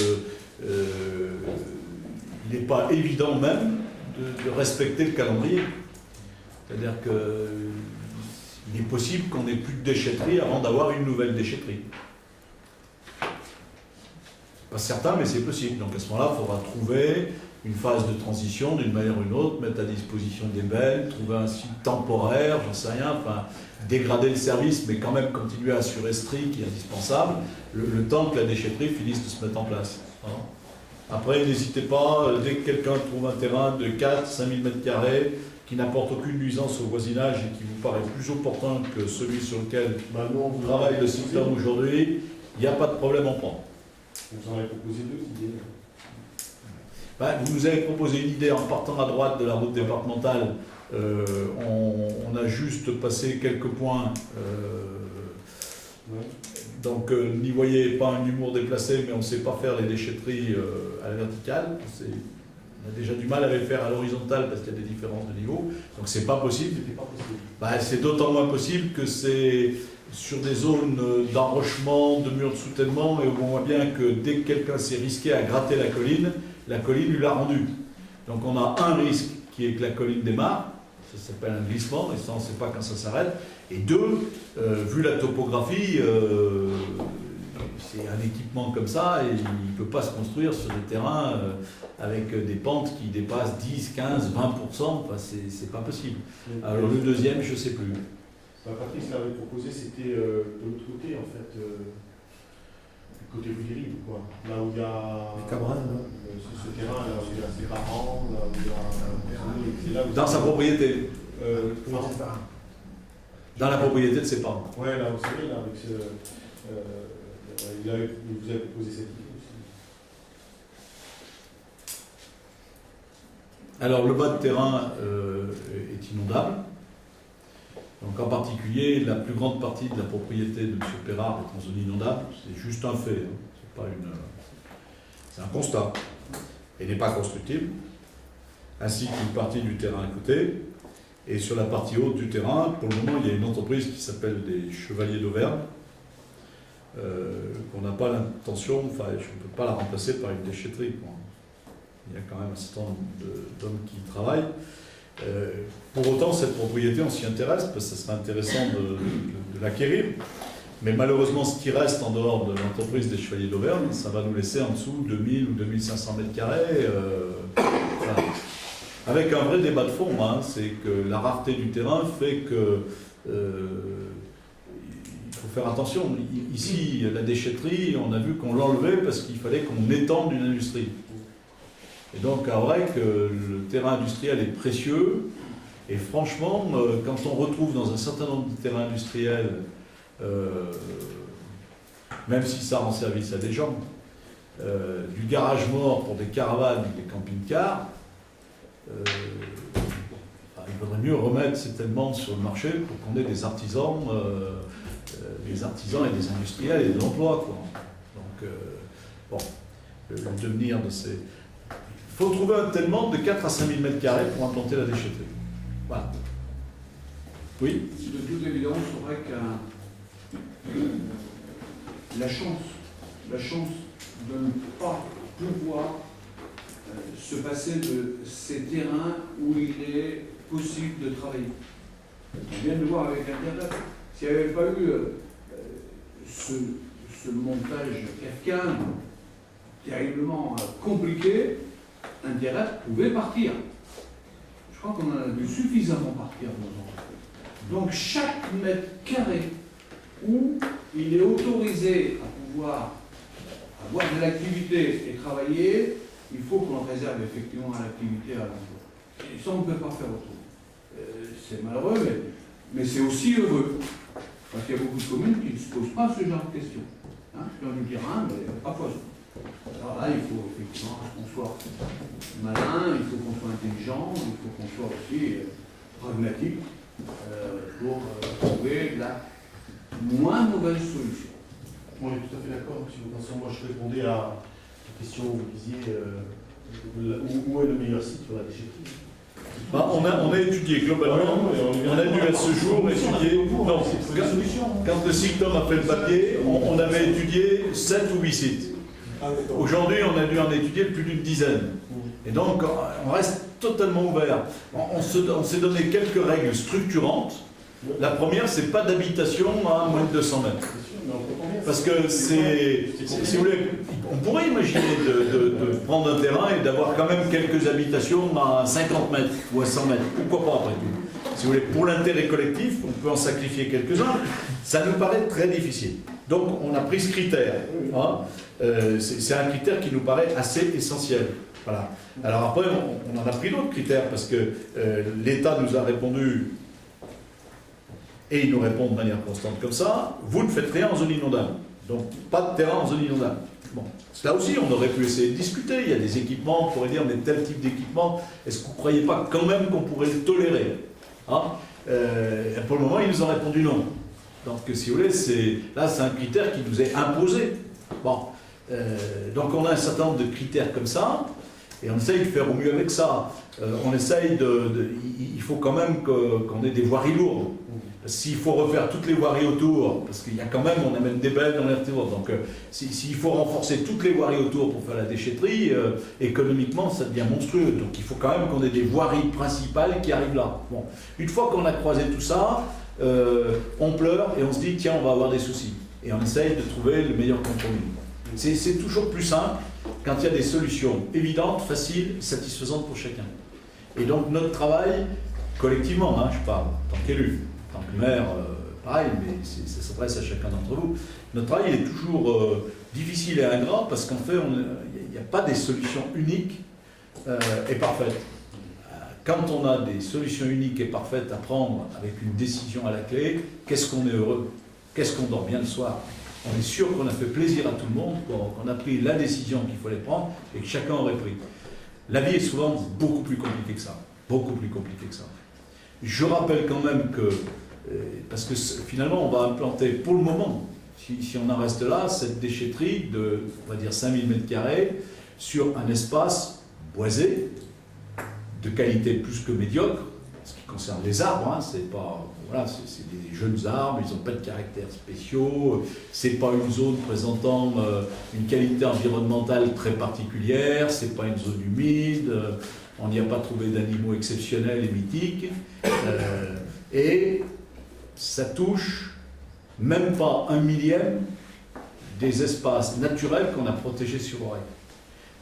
il n'est pas évident même de respecter le calendrier. C'est-à-dire qu'il est possible qu'on n'ait plus de déchetterie avant d'avoir une nouvelle déchetterie. Pas certain, mais c'est possible. Donc à ce moment-là, il faudra trouver une phase de transition d'une manière ou d'une autre, mettre à disposition des belles, trouver un site temporaire, j'en sais rien, enfin dégrader le service, mais quand même continuer à assurer ce tri qui est indispensable, le temps que la déchetterie finisse de se mettre en place. Hein. Après, n'hésitez pas, dès que quelqu'un trouve un terrain de 4-5 000 m² qui n'apporte aucune nuisance au voisinage et qui vous paraît plus opportun que celui sur lequel travaille le système aujourd'hui, il n'y a pas de problème, on prend. Vous en avez proposé deux idées. Vous nous avez proposé une idée en partant à droite de la route départementale. On a juste passé quelques points. Donc n'y voyez pas un humour déplacé, mais on ne sait pas faire les déchetteries à la verticale. On a déjà du mal à les faire à l'horizontale parce qu'il y a des différences de niveau. Donc c'est pas possible. C'est d'autant moins possible que c'est sur des zones d'enrochement, de murs de soutènement, et on voit bien que dès que quelqu'un s'est risqué à gratter la colline lui l'a rendu. Donc on a un risque qui est que la colline démarre, ça s'appelle un glissement, et ça on ne sait pas quand ça s'arrête. Et deux, vu la topographie, c'est un équipement comme ça, et il ne peut pas se construire sur des terrains avec des pentes qui dépassent 10, 15, 20%, enfin, c'est pas possible. Alors le deuxième, je ne sais plus. Patrice l'avait proposé, c'était de l'autre côté, en fait, côté Villery, quoi. Là où il y a ce terrain, là où il y a ses parents, là où il y a... c'est là où dans sa propriété. Dans la propriété de ses parents. Ouais, là, vous savez, là, avec ce... vous avez proposé cette idée aussi. Alors, le bas de terrain est inondable. Donc, en particulier, la plus grande partie de la propriété de M. Perrard est en zone inondable. C'est juste un fait. Hein. C'est pas une... C'est un constat. Et n'est pas constructible. Ainsi qu'une partie du terrain à côté. Et sur la partie haute du terrain, pour le moment, il y a une entreprise qui s'appelle des Chevaliers d'Auvergne, qu'on n'a pas l'intention, enfin, je ne peux pas la remplacer par une déchetterie. Il y a quand même un certain nombre d'hommes qui y travaillent. Pour autant, cette propriété, on s'y intéresse, parce que ça serait intéressant de l'acquérir. Mais malheureusement, ce qui reste en dehors de l'entreprise des Chevaliers d'Auvergne, ça va nous laisser en dessous 2000 ou 2500 m². Enfin, avec un vrai débat de fond, hein, c'est que la rareté du terrain fait que il faut faire attention. Ici, la déchetterie, on a vu qu'on l'enlevait parce qu'il fallait qu'on étende une industrie. Et donc, à vrai que le terrain industriel est précieux. Et franchement, quand on retrouve dans un certain nombre de terrains industriels, même si ça rend service à des gens, du garage mort pour des caravanes et des camping-cars, il vaudrait mieux remettre certainement sur le marché pour qu'on ait des artisans et des industriels et de l'emploi. Donc, bon, le devenir de ces... Il faut trouver un tellement de 4 à 5 000 m² pour implanter la déchetterie. Voilà. Oui. De toute évidence, c'est vrai que la chance de ne pas pouvoir se passer de ces terrains où il est possible de travailler. On vient de le voir avec Internet. S'il n'y avait pas eu ce montage kafkaïen terriblement compliqué, Internet pouvait partir. Je crois qu'on en a vu suffisamment partir dans nos endroits. Donc chaque mètre carré où il est autorisé à pouvoir avoir de l'activité et travailler, il faut qu'on réserve effectivement à l'activité à l'emploi. Et ça, on ne peut pas faire autrement. C'est malheureux, mais c'est aussi heureux. Parce qu'il y a beaucoup de communes qui ne se posent pas ce genre de questions. Sur du terrain, mais pas poisson. Alors là, il faut effectivement qu'on soit malin, il faut qu'on soit intelligent, il faut qu'on soit aussi pragmatique pour trouver la moins mauvaise solution. On est tout à fait d'accord. Si vous pensez, moi je répondais à la question où vous disiez où est le meilleur site pour la déchetterie. On a étudié globalement, on a dû à ce jour étudier. Non, quand le SICTOM a fait le papier, on avait étudié 7 ou 8 sites. Aujourd'hui, on a dû en étudier plus d'une dizaine. Et donc, on reste totalement ouvert. On s'est donné quelques règles structurantes. La première, c'est pas d'habitation à moins de 200 mètres. Parce que si vous voulez, on pourrait imaginer de prendre un terrain et d'avoir quand même quelques habitations à 50 mètres ou à 100 mètres. Pourquoi pas après tout? Si vous voulez, pour l'intérêt collectif, on peut en sacrifier quelques-uns. Ça nous paraît très difficile. Donc on a pris ce critère. Hein. C'est un critère qui nous paraît assez essentiel. Voilà. Alors après, on en a pris d'autres critères parce que l'État nous a répondu. Et ils nous répondent de manière constante comme ça, vous ne faites rien en zone inondable. Donc, pas de terrain en zone inondable. Bon, là aussi, on aurait pu essayer de discuter. Il y a des équipements, on pourrait dire, mais tel type d'équipement, est-ce que vous ne croyez pas quand même qu'on pourrait le tolérer, hein? Pour le moment, ils nous ont répondu non. Donc, si vous voulez, là, c'est un critère qui nous est imposé. Bon, donc on a un certain nombre de critères comme ça, et on essaye de faire au mieux avec ça. On essaye il faut quand même qu'on ait des voiries lourdes. S'il faut refaire toutes les voiries autour, parce qu'il y a quand même, on amène des belles dans les retours, donc s'il faut renforcer toutes les voiries autour pour faire la déchetterie, économiquement, ça devient monstrueux. Donc il faut quand même qu'on ait des voiries principales qui arrivent là. Bon. Une fois qu'on a croisé tout ça, on pleure et on se dit, tiens, on va avoir des soucis. Et on essaye de trouver le meilleur compromis. C'est toujours plus simple quand il y a des solutions évidentes, faciles, satisfaisantes pour chacun. Et donc notre travail, collectivement, hein, je parle, en tant qu'élu, en tant que maire, pareil, mais ça s'adresse à chacun d'entre vous. Notre travail est toujours difficile et ingrat parce qu'en fait, il n'y a pas des solutions uniques et parfaites. Quand on a des solutions uniques et parfaites à prendre avec une décision à la clé, qu'est-ce qu'on est heureux? Qu'est-ce qu'on dort bien le soir? On est sûr qu'on a fait plaisir à tout le monde, qu'on a pris la décision qu'il fallait prendre et que chacun aurait pris. La vie est souvent beaucoup plus compliquée que ça. Beaucoup plus compliquée que ça. Je rappelle quand même que, parce que finalement on va implanter pour le moment, si on en reste là, cette déchetterie de, on va dire 5000 m² sur un espace boisé, de qualité plus que médiocre, ce qui concerne les arbres, hein, c'est pas, voilà, c'est des jeunes arbres, ils n'ont pas de caractères spéciaux, c'est pas une zone présentant une qualité environnementale très particulière, c'est pas une zone humide, on n'y a pas trouvé d'animaux exceptionnels et mythiques, et ça touche même pas 1/1000 des espaces naturels qu'on a protégés sur Aurec.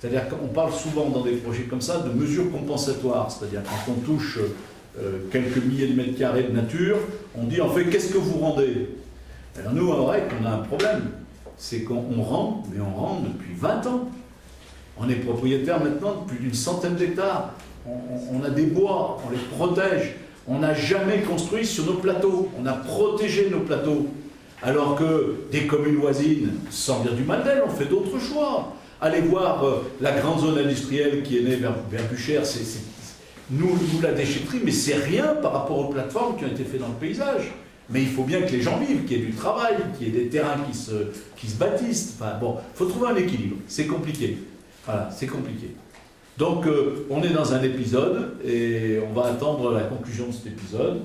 C'est-à-dire qu'on parle souvent dans des projets comme ça de mesures compensatoires, c'est-à-dire quand on touche quelques milliers de mètres carrés de nature, on dit en fait qu'est-ce que vous rendez? Alors nous à Aurec on a un problème, c'est qu'on rend, mais on rend depuis 20 ans. On est propriétaire maintenant de plus d'une centaine d'hectares. On a des bois, on les protège. On n'a jamais construit sur nos plateaux. On a protégé nos plateaux. Alors que des communes voisines, sans dire du mal d'elles, ont fait d'autres choix. Allez voir la grande zone industrielle qui est née vers Buchères. Nous, la déchetterie, mais c'est rien par rapport aux plateformes qui ont été faites dans le paysage. Mais il faut bien que les gens vivent, qu'il y ait du travail, qu'il y ait des terrains qui se bâtissent. Enfin, bon, il faut trouver un équilibre. C'est compliqué. Voilà, c'est compliqué. Donc, on est dans un épisode et on va attendre la conclusion de cet épisode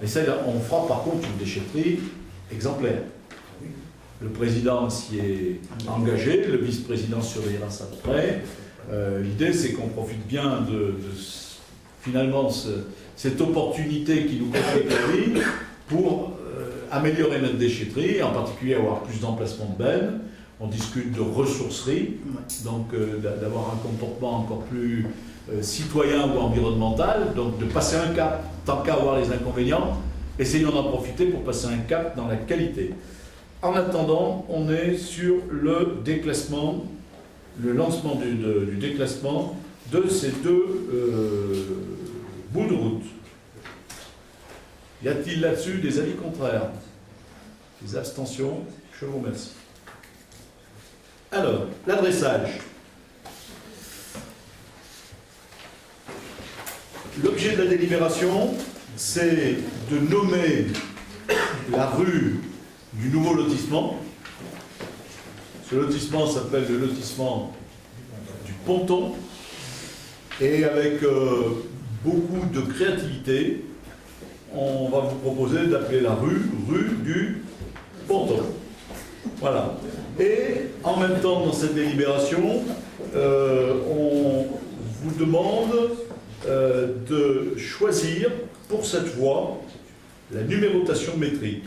Mais ça, on fera par contre une déchetterie exemplaire. Le président s'y est engagé, le vice-président surveillera ça de près. L'idée, c'est qu'on profite bien de finalement cette opportunité qui nous confère la vie pour améliorer notre déchetterie, en particulier avoir plus d'emplacements de bennes. On discute de ressourcerie, donc d'avoir un comportement encore plus citoyen ou environnemental, donc de passer un cap, tant qu'à avoir les inconvénients, essayons d'en profiter pour passer un cap dans la qualité. En attendant, on est sur le déclassement, le lancement du déclassement de ces deux bouts de route. Y a-t-il là-dessus des avis contraires? Des abstentions? Je vous remercie. Alors, l'adressage. L'objet de la délibération, c'est de nommer la rue du nouveau lotissement. Ce lotissement s'appelle le lotissement du Ponton. Et avec beaucoup de créativité, on va vous proposer d'appeler la rue du Ponton. Voilà. Et en même temps, dans cette délibération, on vous demande de choisir pour cette voie la numérotation métrique.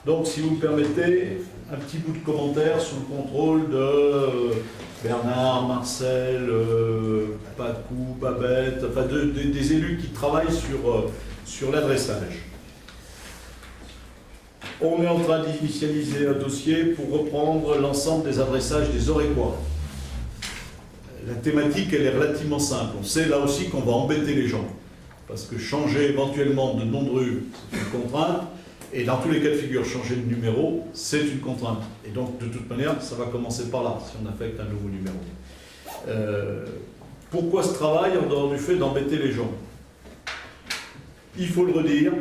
Donc, si vous me permettez, un petit bout de commentaire sous le contrôle de Bernard, Marcel, Pacou, Babette, enfin des élus qui travaillent sur l'adressage. On est en train d'initialiser un dossier pour reprendre l'ensemble des adressages des Orécois. La thématique, elle est relativement simple. On sait là aussi qu'on va embêter les gens, parce que changer éventuellement de nom de rue, c'est une contrainte, et dans tous les cas de figure, changer de numéro, c'est une contrainte. Et donc, de toute manière, ça va commencer par là, si on affecte un nouveau numéro. Pourquoi ce travail, en dehors du fait d'embêter les gens? Il faut le redire,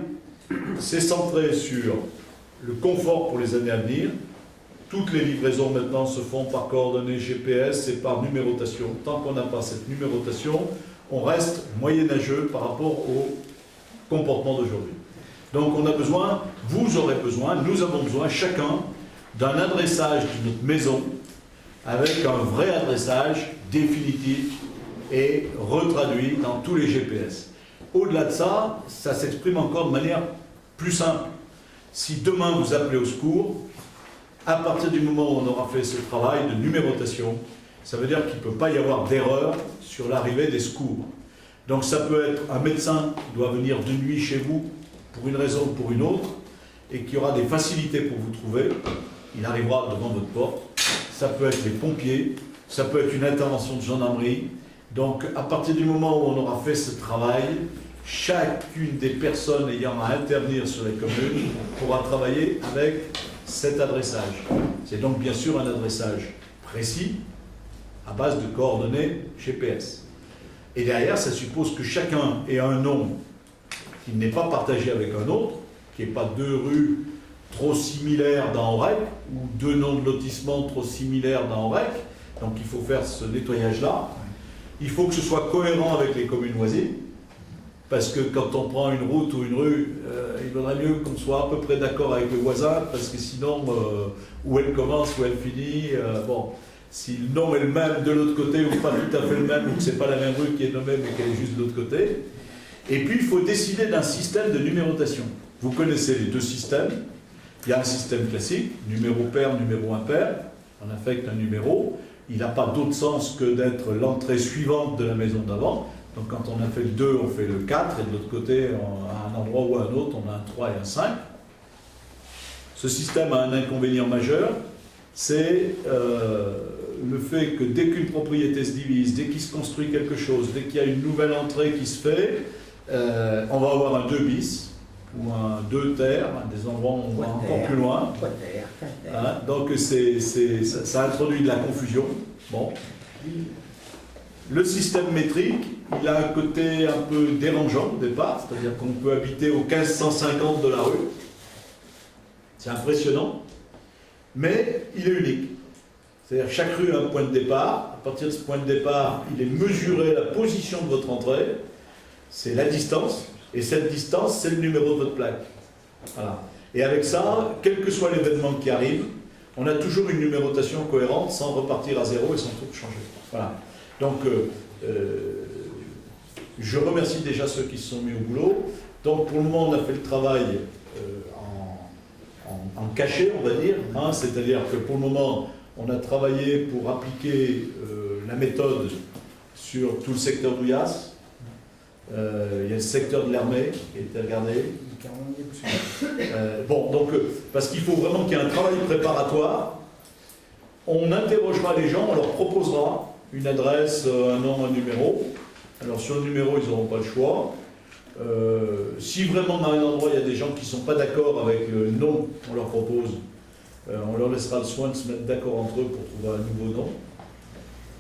c'est centré sur le confort pour les années à venir. Toutes les livraisons maintenant se font par coordonnées GPS et par numérotation. Tant qu'on n'a pas cette numérotation, on reste moyenâgeux par rapport au comportement d'aujourd'hui. Donc on a besoin, vous aurez besoin, nous avons besoin chacun d'un adressage de notre maison avec un vrai adressage définitif et retraduit dans tous les GPS. Au-delà de ça, ça s'exprime encore de manière plus simple. Si demain vous appelez au secours, à partir du moment où on aura fait ce travail de numérotation, ça veut dire qu'il ne peut pas y avoir d'erreur sur l'arrivée des secours. Donc ça peut être un médecin qui doit venir de nuit chez vous pour une raison ou pour une autre, et qui aura des facilités pour vous trouver. Il arrivera devant votre porte. Ça peut être les pompiers, ça peut être une intervention de gendarmerie. Donc à partir du moment où on aura fait ce travail, chacune des personnes ayant à intervenir sur les communes pourra travailler avec cet adressage. C'est donc bien sûr un adressage précis, à base de coordonnées GPS. Et derrière, ça suppose que chacun ait un nom qui n'est pas partagé avec un autre, qui n'est pas deux rues trop similaires dans Aurec, ou deux noms de lotissement trop similaires dans Aurec. Donc il faut faire ce nettoyage-là. Il faut que ce soit cohérent avec les communes voisines, parce que quand on prend une route ou une rue, il vaudrait mieux qu'on soit à peu près d'accord avec le voisin, parce que sinon, où elle commence, où elle finit, bon, si le nom est le même de l'autre côté, ou pas tout à fait le même, ou que ce n'est pas la même rue qui est nommée, mais qu'elle est juste de l'autre côté. Et puis, il faut décider d'un système de numérotation. Vous connaissez les deux systèmes. Il y a un système classique, numéro pair, numéro impair. On affecte un numéro. Il n'a pas d'autre sens que d'être l'entrée suivante de la maison d'avant. Donc quand on a fait le 2, on fait le 4, et de l'autre côté, à un endroit ou à un autre, on a un 3 et un 5. Ce système a un inconvénient majeur, c'est le fait que dès qu'une propriété se divise, dès qu'il se construit quelque chose, dès qu'il y a une nouvelle entrée qui se fait, on va avoir un 2 bis, ou un 2 terre, des endroits où on va encore plus loin. Hein, donc ça introduit de la confusion. Bon. Le système métrique, il a un côté un peu dérangeant au départ, c'est-à-dire qu'on peut habiter au 1550 de la rue. C'est impressionnant, mais il est unique. C'est-à-dire chaque rue a un point de départ. À partir de ce point de départ, il est mesuré la position de votre entrée. c'est la distance, et cette distance, c'est le numéro de votre plaque. Voilà. Et avec ça, quel que soit l'événement qui arrive, on a toujours une numérotation cohérente sans repartir à zéro et sans tout changer. Voilà. Donc, je remercie déjà ceux qui se sont mis au boulot. Donc, pour le moment, on a fait le travail en cachet, on va dire. Hein, c'est-à-dire que pour le moment, on a travaillé pour appliquer la méthode sur tout le secteur d'Ouillasse. Il y a le secteur de l'Hermée qui a été regardé. Bon, donc, parce qu'il faut vraiment qu'il y ait un travail préparatoire. On interrogera les gens, on leur proposera une adresse, un nom, un numéro. Alors sur le numéro, ils n'auront pas le choix. Si vraiment dans un endroit, il y a des gens qui ne sont pas d'accord avec le nom qu'on leur propose, on leur laissera le soin de se mettre d'accord entre eux pour trouver un nouveau nom.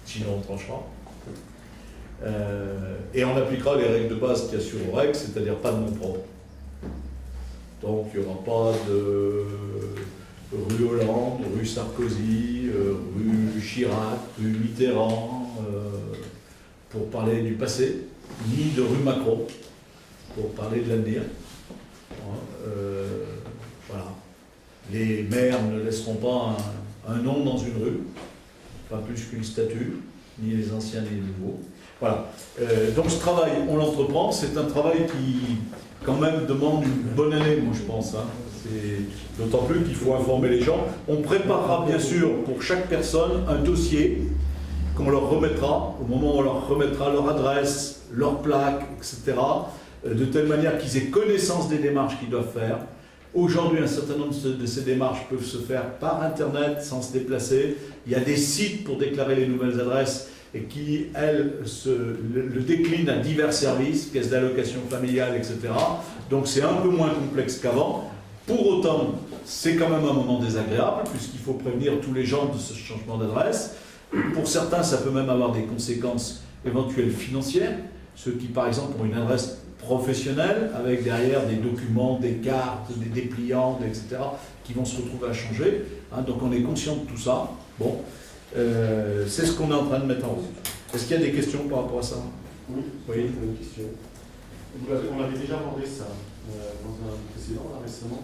Sinon, on tranchera. Et on appliquera les règles de base qu'il y a sur OREC, c'est-à-dire pas de nom propre. Donc il n'y aura pas de rue Hollande, rue Sarkozy, rue Chirac, rue Mitterrand, pour parler du passé, ni de rue Macron, pour parler de l'avenir. Voilà. Les maires ne laisseront pas un nom dans une rue, pas plus qu'une statue, ni les anciens ni les nouveaux. Voilà. Donc ce travail, on l'entreprend. C'est un travail qui, quand même, demande une bonne année, moi je pense. Hein. D'autant plus qu'il faut informer les gens. On préparera bien sûr pour chaque personne un dossier qu'on leur remettra, au moment où on leur remettra leur adresse, leur plaque, etc., de telle manière qu'ils aient connaissance des démarches qu'ils doivent faire. Aujourd'hui, un certain nombre de ces démarches peuvent se faire par Internet, sans se déplacer. Il y a des sites pour déclarer les nouvelles adresses et qui, elles, le déclinent à divers services, caisse d'allocation familiale, etc. Donc c'est un peu moins complexe qu'avant. Pour autant, c'est quand même un moment désagréable, puisqu'il faut prévenir tous les gens de ce changement d'adresse. Pour certains, ça peut même avoir des conséquences éventuelles financières. Ceux qui, par exemple, ont une adresse professionnelle, avec derrière des documents, des cartes, des dépliantes, etc., qui vont se retrouver à changer. Hein, donc on est conscient de tout ça. Bon. C'est ce qu'on est en train de mettre en route. Est-ce qu'il y a des questions par rapport à ça? Oui, une question. On avait déjà abordé ça dans un précédent, là, récemment,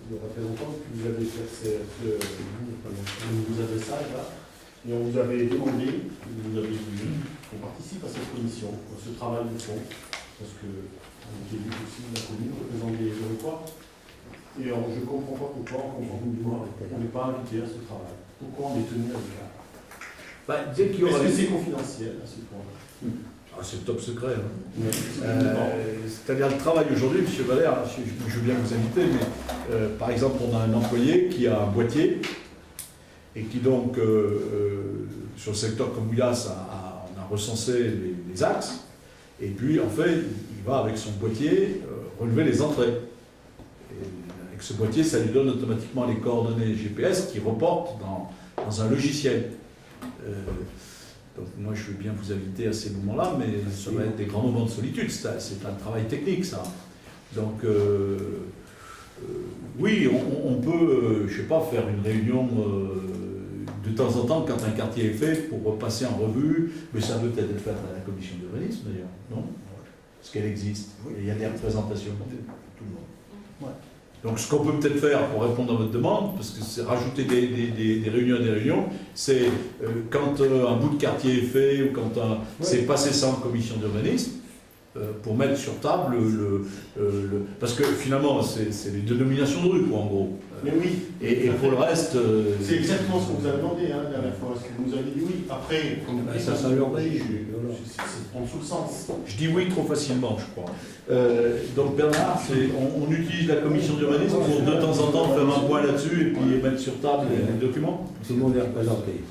il y a très longtemps, puis vous avez fait un nouveau adressage là, et on vous avait demandé, vous avez dit qu'on participe à cette commission, à ce travail de fond, parce qu'on était vu aussi de la commune, représentant des territoires, et je ne comprends pas pourquoi on n'est pas invité à ce travail. Pourquoi on est tenu à l'écart? Est-ce que c'est confidentiel à ce point? C'est le top secret. Hein. C'est-à-dire le travail aujourd'hui, M. Valère, je veux bien vous inviter, mais par exemple, on a un employé qui a un boîtier et qui donc, sur le secteur comme Ouillasse, on a recensé les axes, et puis en fait, il va avec son boîtier relever les entrées. Et avec ce boîtier, ça lui donne automatiquement les coordonnées GPS qui reportent dans un logiciel. Donc moi je veux bien vous inviter à ces moments-là, mais ça va être des grands moments de solitude, c'est un travail technique ça. Donc oui, on peut, je sais pas, faire une réunion de temps en temps quand un quartier est fait pour repasser en revue, mais ça peut peut-être être fait à la commission d'urbanisme d'ailleurs, non? Parce qu'elle existe, il y a des représentations pour tout le monde. Ouais. Donc ce qu'on peut peut-être faire pour répondre à votre demande, parce que c'est rajouter des réunions à des réunions, c'est quand un bout de quartier est fait ou quand c'est passé ça en commission d'urbanisme, pour mettre sur table parce que finalement c'est les dénominations de rue quoi en gros. Mais oui. Et pour le reste. C'est exactement ce que vous avez demandé la dernière fois. Est-ce que vous avez dit oui? Après, comme vous dites, ça lui oblige. C'est en sous-sens. Je dis oui trop facilement, je crois. Donc Bernard, on utilise la commission d'urbanisme pour de temps en temps faire un point là-dessus et puis mettre sur table les documents. Tout le monde est représenté.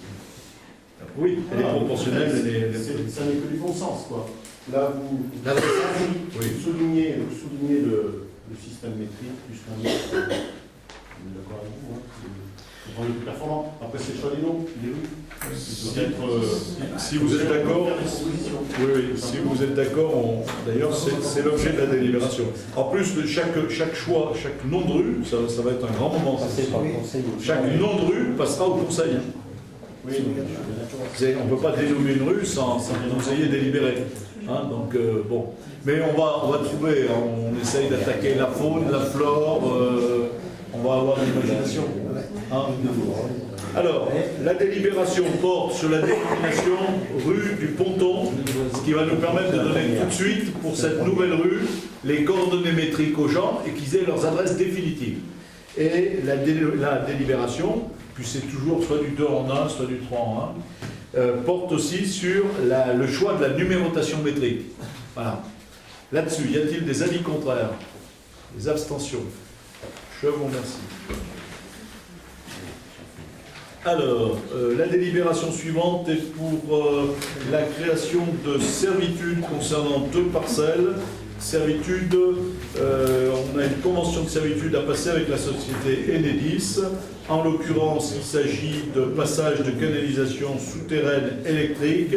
Oui, elle est proportionnelle. Ça n'est que du bon sens, quoi. Là, vous soulignez le système métrique plus qu'un autre. On est d'accord avec vous, c'est le plus performant. Après, c'est le choix des noms, des rues. Si vous êtes d'accord, si vous êtes d'accord, d'ailleurs, c'est l'objet de la délibération. En plus, chaque choix, chaque nom de rue, ça va être un grand moment. Chaque nom de rue passera au conseil. Oui, on ne peut pas dénommer une rue sans que vous ayez délibéré. Hein, donc, bon. Mais on va trouver, hein, on essaye d'attaquer la faune, la flore, on va avoir l'imagination. Hein. Alors, la délibération porte sur la dénomination rue du Ponton, ce qui va nous permettre de donner tout de suite, pour cette nouvelle rue, les coordonnées métriques aux gens et qu'ils aient leurs adresses définitives. Et la délibération, puis c'est toujours soit du 2 en 1, soit du 3 en 1, porte aussi sur le choix de la numérotation métrique. Voilà. Là-dessus, y a-t-il des avis contraires? Des abstentions? Je vous remercie. Alors, la délibération suivante est pour la création de servitudes concernant 2 parcelles. Servitude, on a une convention de servitude à passer avec la société Enedis. En l'occurrence, il s'agit de passage de canalisation souterraine électrique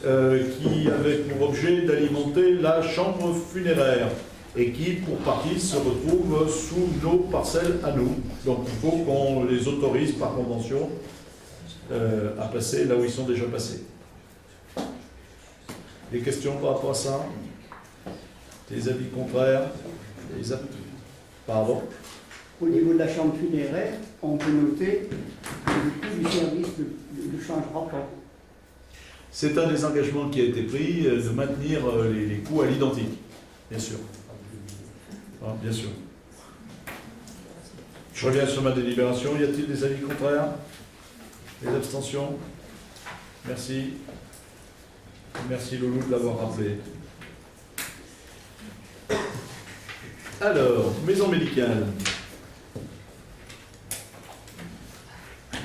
qui avait pour objet d'alimenter la chambre funéraire et qui, pour partie, se retrouve sous nos parcelles à nous. Donc il faut qu'on les autorise par convention à passer là où ils sont déjà passés. Des questions par rapport à ça? Des avis contraires? Pardon? Au niveau de la chambre funéraire, on peut noter que le coût du service ne changera pas. C'est un des engagements qui a été pris, de maintenir les coûts à l'identique, bien sûr. Ah, bien sûr. Je reviens sur ma délibération. Y a-t-il des avis contraires? Des abstentions? Merci. Merci Loulou de l'avoir rappelé. Alors, maison médicale.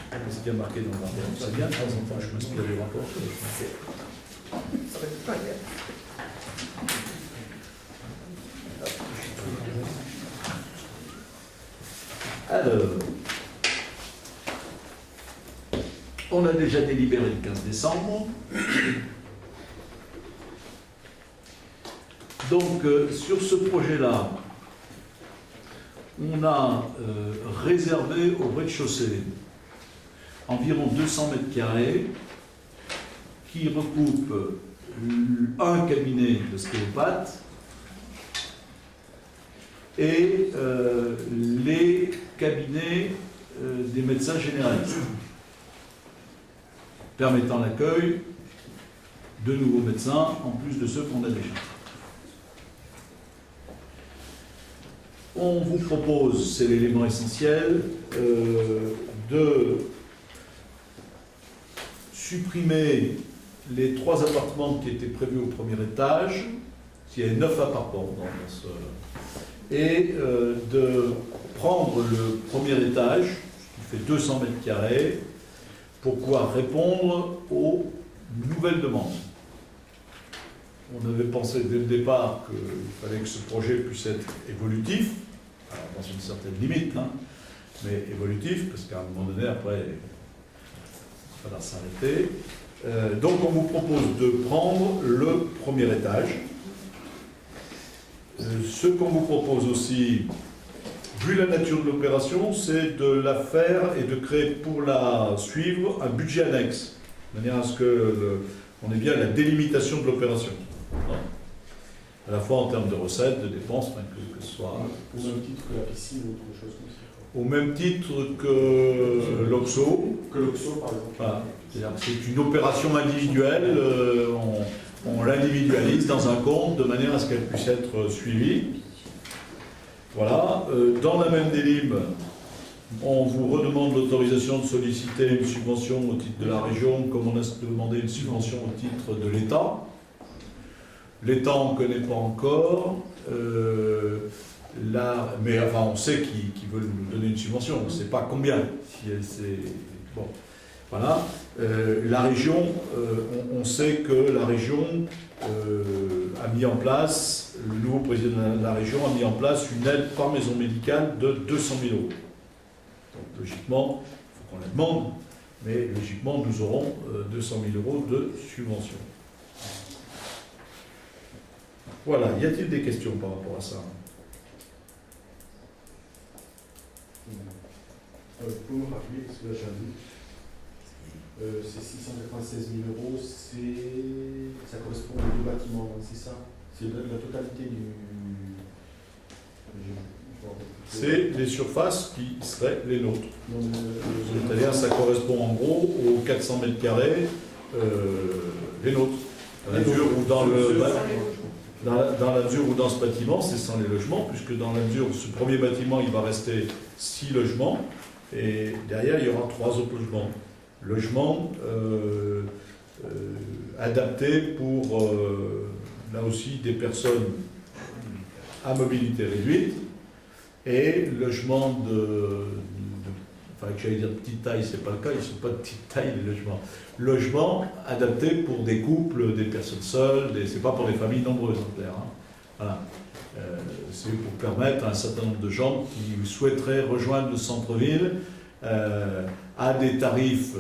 Qu'est-ce qu'il y a marqué dans le rapport? C'est bien, de temps en temps, je m'inspire du rapport. Alors, on a déjà délibéré le 15 décembre. Donc, sur ce projet-là, on a réservé au rez-de-chaussée environ 200 mètres carrés qui recoupe un cabinet d'ostéopathe et les cabinets des médecins généralistes, permettant l'accueil de nouveaux médecins en plus de ceux qu'on a déjà. On vous propose, c'est l'élément essentiel, de supprimer les 3 appartements qui étaient prévus au premier étage, il y a 9 appartements dans ce... et de prendre le premier étage, qui fait 200 mètres carrés, pour pouvoir répondre aux nouvelles demandes. On avait pensé dès le départ qu'il fallait que ce projet puisse être évolutif, alors dans une certaine limite, hein, mais évolutif, parce qu'à un moment donné, après, il faudra s'arrêter. Donc on vous propose de prendre le premier étage. Ce qu'on vous propose aussi, vu la nature de l'opération, c'est de la faire et de créer pour la suivre un budget annexe, de manière à ce qu'on ait bien la délimitation de l'opération. À la fois en termes de recettes, de dépenses, que ce soit... Au même titre que la piscine ou autre chose comme ça. Au même titre que l'OXO. Que l'OXO, par exemple. Voilà. C'est-à-dire que c'est une opération individuelle, on l'individualise dans un compte de manière à ce qu'elle puisse être suivie. Voilà. Dans la même délib, on vous redemande l'autorisation de solliciter une subvention au titre de la région, comme on a demandé une subvention au titre de l'État. L'État, on ne connaît pas encore. Mais enfin, on sait qu'ils veulent nous donner une subvention. On ne sait pas combien. Bon, voilà. La région, on sait que la région a mis en place, le nouveau président de la région a mis en place une aide par maison médicale de 200 000 €. Donc logiquement, il faut qu'on la demande, mais logiquement, nous aurons 200 000 € de subvention. Voilà, y a-t-il des questions par rapport à ça? Pour me rappeler, parce que là j'ai un doute. c'est 696 000 euros, ça correspond aux deux bâtiments, hein, c'est ça? C'est la totalité du... C'est les surfaces qui seraient les nôtres. C'est-à-dire ça correspond en gros aux 400 mètres carrés les nôtres. Dans la mesure où dans la mesure où dans ce bâtiment, c'est sans les logements, puisque dans la mesure où ce premier bâtiment, il va rester 6 logements, et derrière, il y aura 3 autres logements. Logements adaptés pour, là aussi, des personnes à mobilité réduite, et logements enfin, que j'allais dire de petite taille, c'est pas le cas, ils ne sont pas de petite taille les logements. Logements adaptés pour des couples, des personnes seules, c'est pas pour des familles nombreuses en clair. Hein. Voilà. C'est pour permettre à un certain nombre de gens qui souhaiteraient rejoindre le centre-ville à des tarifs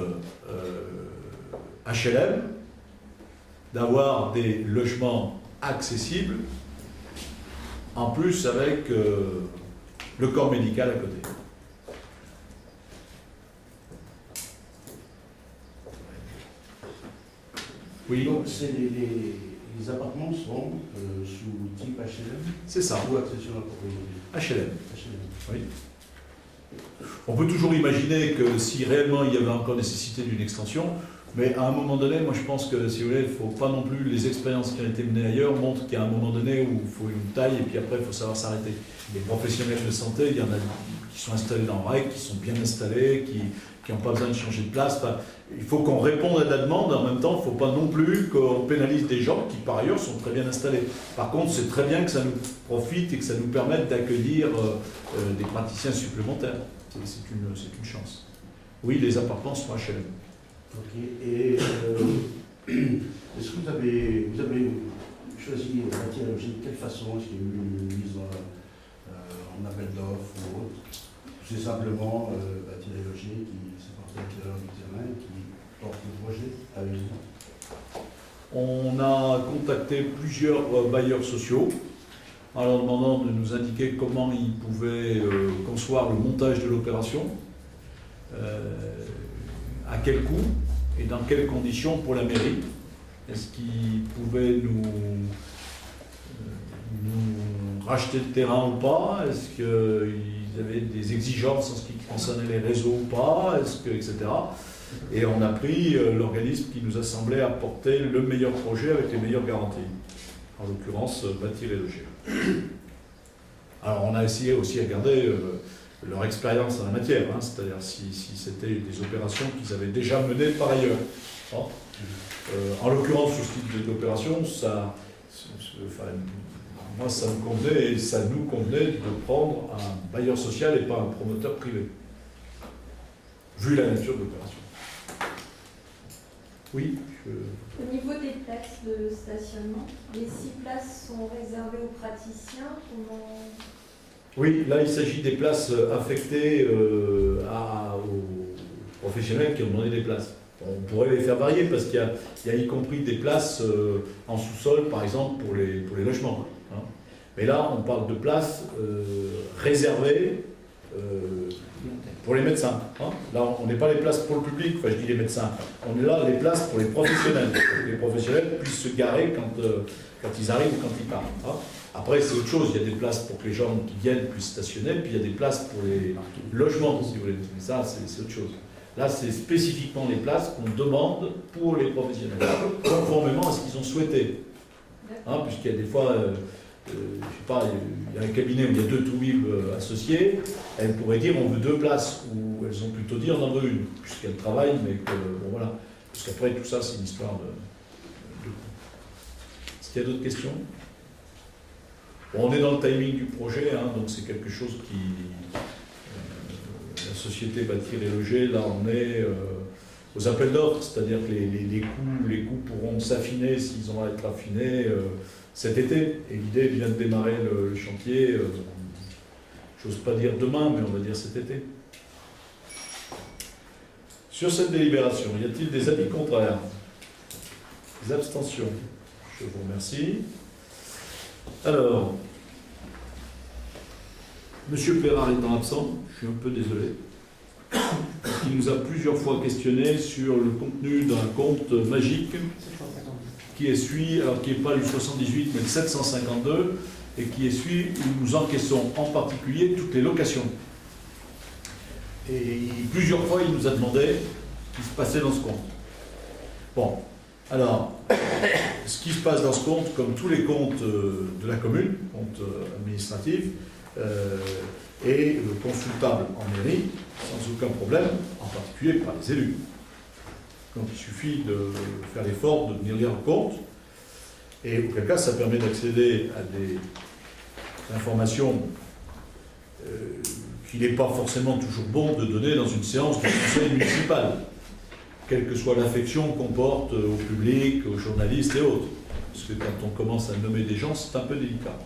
HLM, d'avoir des logements accessibles, en plus avec le corps médical à côté. Oui. Donc les appartements sont sous type HLM? C'est ça. Ou accession à la propriété? HLM. Oui. On peut toujours imaginer que si réellement il y avait encore nécessité d'une extension, mais à un moment donné, moi je pense que si vous voulez, il ne faut pas non plus, les expériences qui ont été menées ailleurs montrent qu'il y a un moment donné où il faut une taille et puis après il faut savoir s'arrêter. Les professionnels de santé, il y en a qui sont installés dans le règle, qui sont bien installés, qui n'ont pas besoin de changer de place. Enfin, il faut qu'on réponde à la demande, en même temps, il ne faut pas non plus qu'on pénalise des gens qui, par ailleurs, sont très bien installés. Par contre, c'est très bien que ça nous profite et que ça nous permette d'accueillir des praticiens supplémentaires. C'est une chance. Oui, les appartements sont HLM. Ok. Et est-ce que vous avez choisi bâtir et loger de quelle façon? Est-ce qu'il y a eu une mise en appel d'offres ou autre? C'est simplement bâtir et loger qui s'est porté acquéreur du terrain et qui porte le projet avec vous? On a contacté plusieurs bailleurs sociaux en leur demandant de nous indiquer comment ils pouvaient concevoir le montage de l'opération, à quel coût et dans quelles conditions pour la mairie. Est-ce qu'ils pouvaient nous racheter le terrain ou pas? Est-ce qu'ils avaient des exigences en ce qui concernait les réseaux ou pas? Etc. Et on a pris l'organisme qui nous a semblé apporter le meilleur projet avec les meilleures garanties. En l'occurrence, Bâtir et Loger. Alors on a essayé aussi de regarder leur expérience en la matière, hein, c'est-à-dire si c'était des opérations qu'ils avaient déjà menées par ailleurs. Hein. En l'occurrence, sur ce type d'opération, moi ça me convenait et ça nous convenait de prendre un bailleur social et pas un promoteur privé, vu la nature de l'opération. Oui. Au niveau des places de stationnement, les 6 places sont réservées aux praticiens. Comment... Oui, là il s'agit des places affectées aux professionnels qui ont demandé des places. On pourrait les faire varier parce qu'il y a y compris des places en sous-sol, par exemple, pour les logements. Hein. Mais là, on parle de places réservées pour les médecins. Hein. Là, on n'est pas les places pour le public, enfin je dis les médecins, on est là les places pour les professionnels. Pour que les professionnels puissent se garer quand ils arrivent ou quand ils partent. Hein. Après, c'est autre chose, il y a des places pour que les gens qui viennent puissent stationner, puis il y a des places pour les logements, si vous voulez. Mais ça, c'est autre chose. Là, c'est spécifiquement les places qu'on demande pour les professionnels, conformément à ce qu'ils ont souhaité. Hein, puisqu'il y a des fois, je sais pas, il y a un cabinet où il y a 2 toubibs associés, elles pourraient dire on veut 2 places, ou elles ont plutôt dit on en veut une, puisqu'elles travaillent, mais que, bon voilà. Parce qu'après, tout ça, c'est une histoire de... Est-ce qu'il y a d'autres questions? Bon, on est dans le timing du projet, hein, donc c'est quelque chose qui... la société Bâtir et Loger, là on est aux appels d'offres, c'est-à-dire que les coûts pourront s'affiner s'ils ont à être affinés cet été. Et l'idée est bien de démarrer le chantier, j'ose pas dire demain, mais on va dire cet été. Sur cette délibération, y a-t-il des avis contraires? Des abstentions? Je vous remercie. Alors, Monsieur Perard étant absent, je suis un peu désolé. qui nous a plusieurs fois questionné sur le contenu d'un compte magique qui est celui, alors qui n'est pas le 78 mais le 752, et qui est celui où nous encaissons en particulier toutes les locations. Et plusieurs fois, il nous a demandé ce qui se passait dans ce compte. Bon, alors, ce qui se passe dans ce compte, comme tous les comptes de la commune, comptes administratifs, est consultable en mairie, sans aucun problème, en particulier par les élus. Donc il suffit de faire l'effort de venir lire le compte, et auquel cas ça permet d'accéder à des informations qu'il n'est pas forcément toujours bon de donner dans une séance du conseil municipal, quelle que soit l'affection qu'on porte au public, aux journalistes et autres. Parce que quand on commence à nommer des gens, c'est un peu délicat.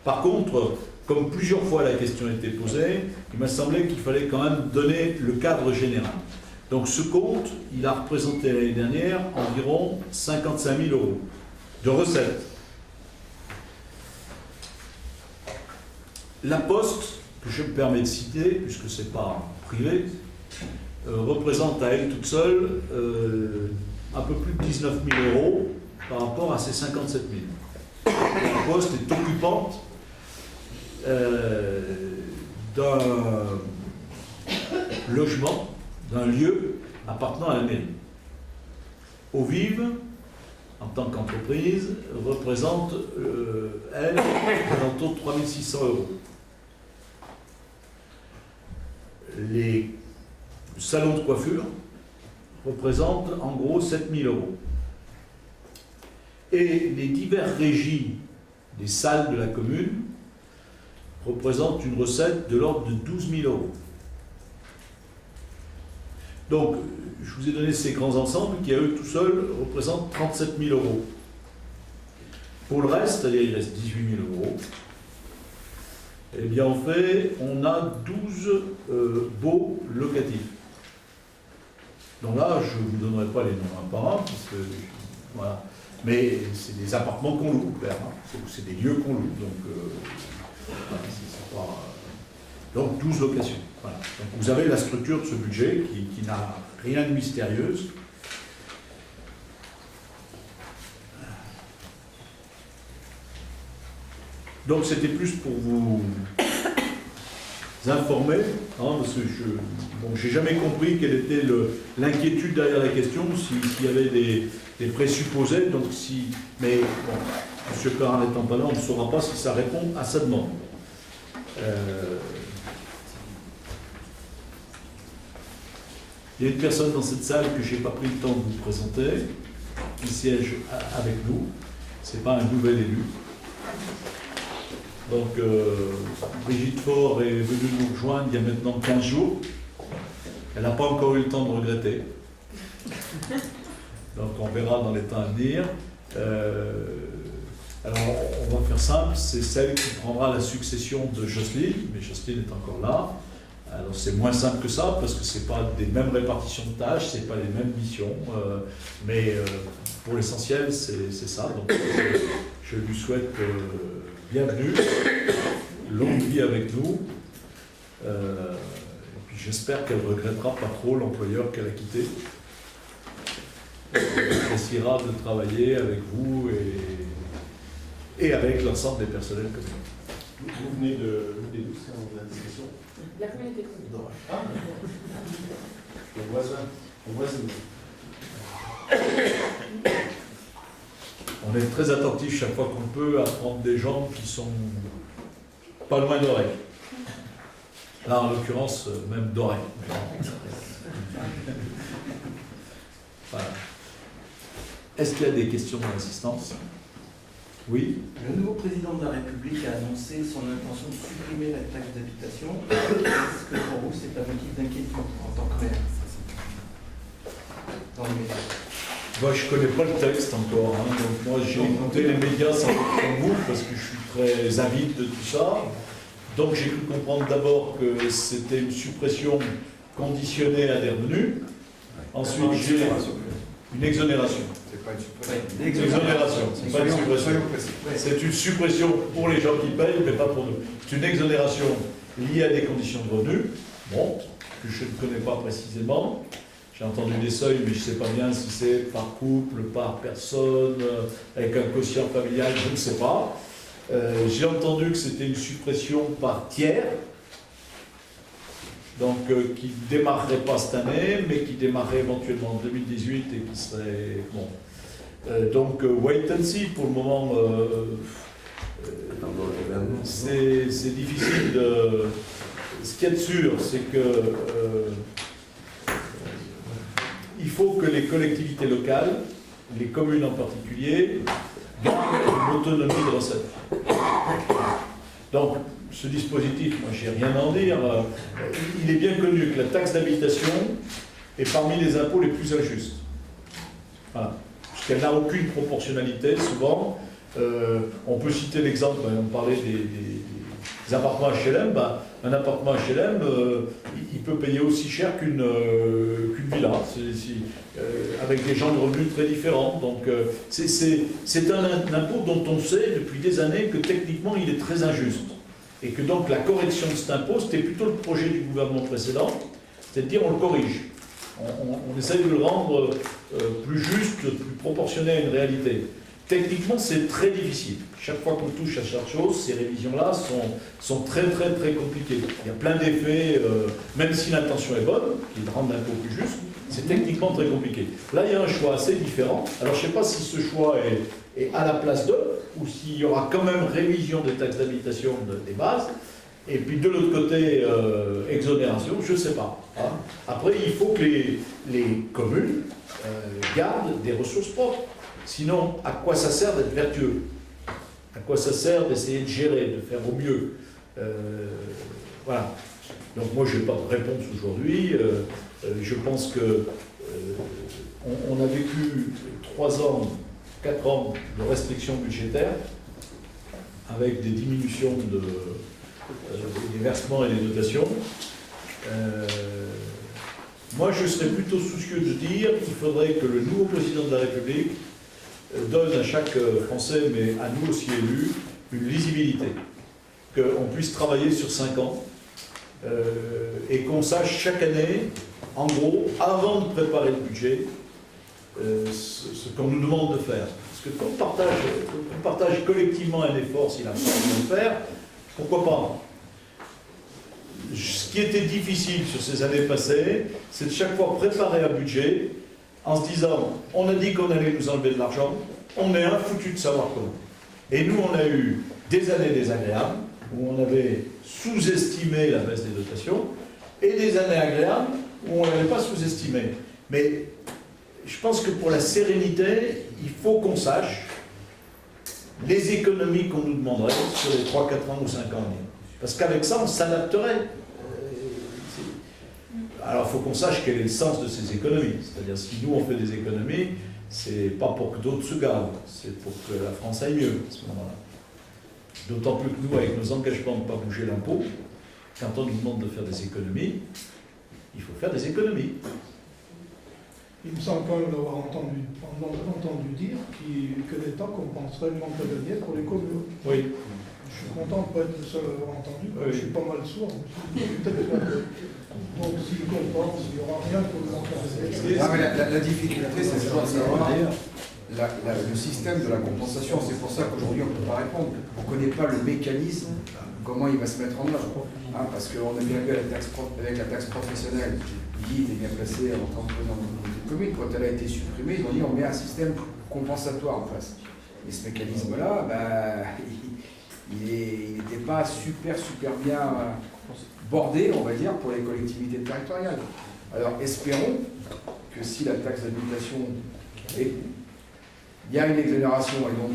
Par contre, comme plusieurs fois la question a été posée, il m'a semblé qu'il fallait quand même donner le cadre général. Donc ce compte, il a représenté l'année dernière environ 55 000 € de recettes. La Poste, que je me permets de citer, puisque ce n'est pas privé, représente à elle toute seule un peu plus de 19 000 € par rapport à ces 57 000. La Poste est occupante d'un logement, d'un lieu appartenant à la mairie. Au Vive, en tant qu'entreprise, représente, elle, alentour de 3 600 €. Les salons de coiffure représentent en gros 7 000 €. Et les diverses régies des salles de la commune représentent une recette de l'ordre de 12 000 €. Donc, je vous ai donné ces grands ensembles qui, à eux tout seuls, représentent 37 000 €. Pour le reste, c'est-à-dire il reste 18 000 €, eh bien, en fait, on a 12 baux locatifs. Donc là, je ne vous donnerai pas les noms un par un, parce que, voilà. Mais c'est des appartements qu'on loue, c'est des lieux qu'on loue. Donc 12 locations. Voilà. Donc vous avez la structure de ce budget qui n'a rien de mystérieuse. Donc c'était plus pour vous informer, hein, parce que j'ai jamais compris quelle était l'inquiétude derrière la question, s'il y avait des présupposés, donc mais bon, M. Perrin n'étant pas là, on ne saura pas si ça répond à sa demande. Il y a une personne dans cette salle que je n'ai pas pris le temps de vous présenter, qui siège avec nous, ce n'est pas un nouvel élu. Donc, Brigitte Faure est venue nous rejoindre il y a maintenant 15 jours. Elle n'a pas encore eu le temps de regretter. Donc, on verra dans les temps à venir. Alors, on va faire simple. C'est celle qui prendra la succession de Jocelyne, mais Jocelyne est encore là. Alors, c'est moins simple que ça, parce que ce n'est pas des mêmes répartitions de tâches, ce n'est pas les mêmes missions. Mais pour l'essentiel, c'est ça. Donc, je lui souhaite... bienvenue, longue vie avec nous, et puis j'espère qu'elle ne regrettera pas trop l'employeur qu'elle a quitté. Elle appréciera de travailler avec vous et avec l'ensemble des personnels communs. Vous venez d'où, c'est la discussion? La communauté. Ah, le voisin. On est très attentif chaque fois qu'on peut à prendre des gens qui sont pas loin d'Oreille. Là, en l'occurrence, même d'Oreille. Voilà. Est-ce qu'il y a des questions d'assistance? Oui. Le nouveau président de la République a annoncé son intention de supprimer la taxe d'habitation. Est-ce que pour vous, c'est un motif d'inquiétude en tant que maire dans les médias? Moi, je ne connais pas le texte encore, hein. Donc moi j'ai écouté les médias sans vous parce que je suis très avide de tout ça. Donc j'ai cru comprendre d'abord que c'était une suppression conditionnée à des revenus. Ensuite j'ai une exonération. C'est pas une suppression. Une exonération, c'est pas une suppression. C'est une suppression pour les gens qui payent, mais pas pour nous. C'est une exonération liée à des conditions de revenus. Bon, que je ne connais pas précisément. J'ai entendu des seuils, mais je ne sais pas bien si c'est par couple, par personne, avec un quotient familial, je ne sais pas. J'ai entendu que c'était une suppression par tiers, donc qui ne démarrerait pas cette année, mais qui démarrerait éventuellement en 2018 et qui serait... Bon. Donc, wait and see, pour le moment, c'est difficile de... Ce qu'il y a de sûr, c'est que il faut que les collectivités locales, les communes en particulier, gardent une autonomie de recettes. Donc, ce dispositif, moi, je n'ai rien à en dire. Il est bien connu que la taxe d'habitation est parmi les impôts les plus injustes. Voilà. Parce qu'elle n'a aucune proportionnalité, souvent. On peut citer l'exemple, on parlait des appartements HLM. Un appartement HLM, il peut payer aussi cher qu'une villa, avec des gens de revenus très différents. Donc, c'est un impôt dont on sait depuis des années que techniquement il est très injuste. Et que donc la correction de cet impôt, c'était plutôt le projet du gouvernement précédent, c'est-à-dire on le corrige. On essaye de le rendre plus juste, plus proportionné à une réalité. Techniquement, c'est très difficile. Chaque fois qu'on touche à chaque chose, ces révisions-là sont très, très, très compliquées. Il y a plein d'effets, même si l'intention est bonne, qui est de rendre l'impôt plus juste, c'est techniquement très compliqué. Là, il y a un choix assez différent. Alors, je ne sais pas si ce choix est à la place d'eux, ou s'il y aura quand même révision des taxes d'habitation des bases, et puis de l'autre côté, exonération, je ne sais pas. Hein. Après, il faut que les communes gardent des ressources propres. Sinon, à quoi ça sert d'être vertueux? À quoi ça sert d'essayer de gérer, de faire au mieux? Voilà. Donc moi, je n'ai pas de réponse aujourd'hui. Je pense que on a vécu 3 ans, 4 ans de restrictions budgétaires avec des diminutions des versements et des dotations. Moi, je serais plutôt soucieux de dire qu'il faudrait que le nouveau président de la République donne à chaque Français, mais à nous aussi élus, une lisibilité. Qu'on puisse travailler sur 5 ans et qu'on sache chaque année, en gros, avant de préparer le budget, ce qu'on nous demande de faire. Parce que quand on partage collectivement un effort, s'il a besoin de le faire, pourquoi pas? Ce qui était difficile sur ces années passées, c'est de chaque fois préparer un budget en se disant, on a dit qu'on allait nous enlever de l'argent, on est infoutu de savoir comment. Et nous, on a eu des années désagréables, où on avait sous-estimé la baisse des dotations, et des années agréables, où on n'avait pas sous-estimé. Mais je pense que pour la sérénité, il faut qu'on sache les économies qu'on nous demanderait sur les 3, 4 ans ou 5 ans. Parce qu'avec ça, on s'adapterait. Alors, il faut qu'on sache quel est le sens de ces économies. C'est-à-dire, si nous, on fait des économies, c'est pas pour que d'autres se gavent, c'est pour que la France aille mieux à ce moment-là. D'autant plus que nous, avec nos engagements de ne pas bouger l'impôt, quand on nous demande de faire des économies, il faut faire des économies. Il me semble quand même d'avoir entendu dire que l'État compenserait le manque de deniers pour les communes. Oui. Je suis content de ne pas être le seul à l'avoir entendu, oui. Je suis pas mal sourd. Donc s'il compense, il n'y aura rien pour le manque de deniers. La difficulté, c'est de savoir le système de la compensation. C'est pour ça qu'aujourd'hui, on ne peut pas répondre. On ne connaît pas le mécanisme, comment il va se mettre en œuvre. Hein, parce qu'on a bien vu avec la taxe professionnelle, Guy était bien placé en tant que président de la commune. Quand elle a été supprimée, ils ont dit on met un système compensatoire en place. Et ce mécanisme-là, il n'était pas super bien bordé, on va dire, pour les collectivités territoriales. Alors espérons que si la taxe d'habitation il y a une exonération et donc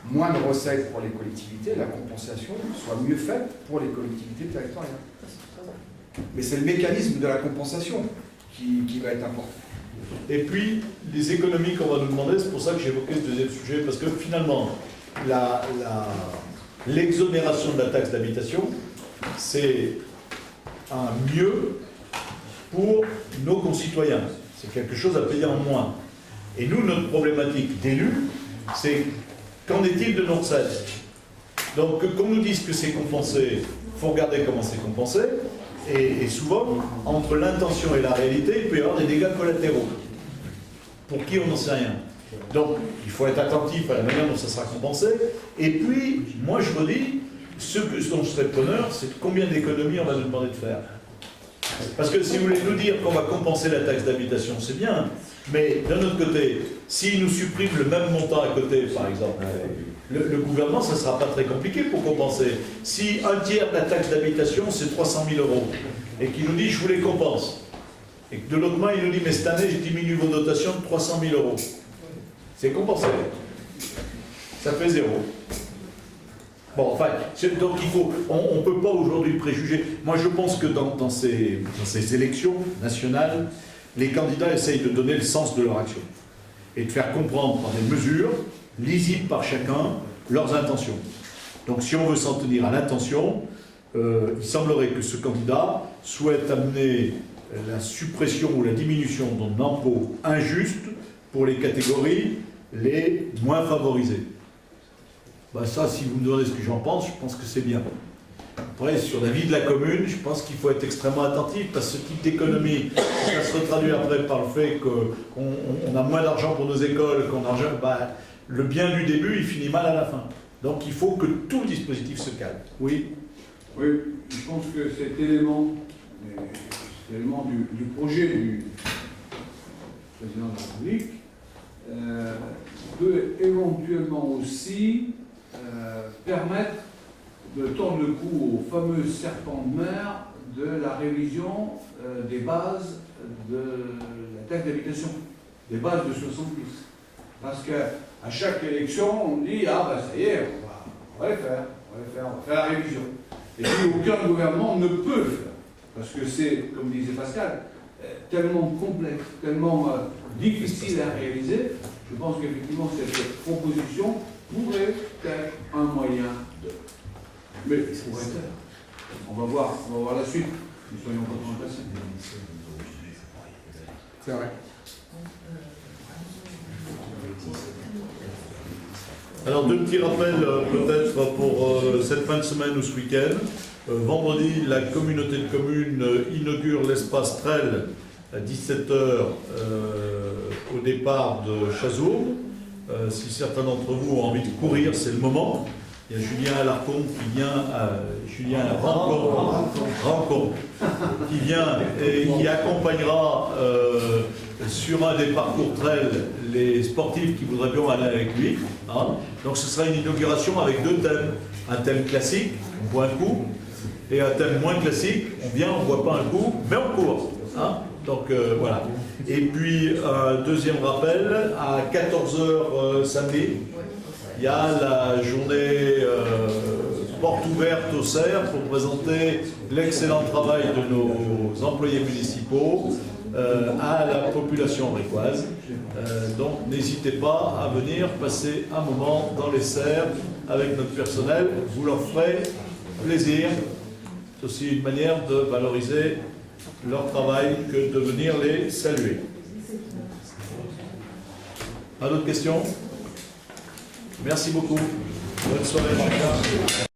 moins de recettes pour les collectivités, la compensation soit mieux faite pour les collectivités territoriales. Mais c'est le mécanisme de la compensation qui va être important. Et puis, les économies qu'on va nous demander, c'est pour ça que j'évoquais ce deuxième sujet, parce que finalement, l'exonération de la taxe d'habitation, c'est un mieux pour nos concitoyens. C'est quelque chose à payer en moins. Et nous, notre problématique d'élus, c'est qu'en est-il de nos recettes? Donc, qu'on nous dise que c'est compensé, il faut regarder comment c'est compensé. Et souvent, entre l'intention et la réalité, il peut y avoir des dégâts collatéraux. Pour qui on n'en sait rien. Donc, il faut être attentif à la manière dont ça sera compensé. Et puis, moi je vous dis, ce dont je serais preneur, c'est combien d'économies on va nous demander de faire. Parce que si vous voulez nous dire qu'on va compenser la taxe d'habitation, c'est bien. Mais d'un autre côté, s'ils nous suppriment le même montant à côté, par exemple, le gouvernement, ça ne sera pas très compliqué pour compenser. Si un tiers de la taxe d'habitation, c'est 300 000 €, et qu'il nous dit, je vous les compense, et que de l'autre main, il nous dit, mais cette année, je diminue vos dotations de 300 000 €. C'est compensé. Ça fait 0. Bon, enfin, donc il faut, on ne peut pas aujourd'hui préjuger. Moi, je pense que dans ces élections nationales, les candidats essayent de donner le sens de leur action et de faire comprendre par des mesures lisibles par chacun leurs intentions. Donc, si on veut s'en tenir à l'intention, il semblerait que ce candidat souhaite amener la suppression ou la diminution d'un impôt injuste pour les catégories les moins favorisées. Ben ça, si vous me demandez ce que j'en pense, je pense que c'est bien. Après, sur la vie de la commune, je pense qu'il faut être extrêmement attentif, parce que ce type d'économie, ça se retraduit après par le fait qu'on a moins d'argent pour nos écoles, le bien du début, il finit mal à la fin. Donc il faut que tout le dispositif se calme. Oui. Oui, je pense que cet élément du projet du président de la République peut éventuellement aussi permettre de tendre le cou au fameux serpent de mer de la révision des bases de la taxe d'habitation, des bases de 70. Parce qu'à chaque élection, on dit « Ah ben ça y est, on va les faire, on va faire la révision ». Et puis aucun gouvernement ne peut le faire. Parce que c'est, comme disait Pascal, tellement complexe, tellement difficile à réaliser. Je pense qu'effectivement cette proposition pourrait être un moyen de... Mais on va voir la suite. Nous soyons pas trop impatients. C'est vrai. Alors, deux petits rappels peut-être pour cette fin de semaine ou ce week-end. Vendredi, la communauté de communes inaugure l'espace Trel à 17h au départ de Chazourne. Si certains d'entre vous ont envie de courir, c'est le moment. Il y a Julien Alarcon qui vient, Julien Rancon, qui vient et qui accompagnera sur un des parcours trail les sportifs qui voudraient bien aller avec lui. Hein. Donc ce sera une inauguration avec deux thèmes. Un thème classique, on boit un coup, et un thème moins classique, on vient, on ne boit pas un coup, mais on court. Hein. Donc voilà. Et puis un deuxième rappel, à 14h samedi, il y a la journée porte ouverte au CERF pour présenter l'excellent travail de nos employés municipaux à la population ricoise. Donc n'hésitez pas à venir passer un moment dans les serres avec notre personnel, vous leur ferez plaisir. C'est aussi une manière de valoriser leur travail que de venir les saluer. Pas d'autres questions? Merci beaucoup. Bonne soirée.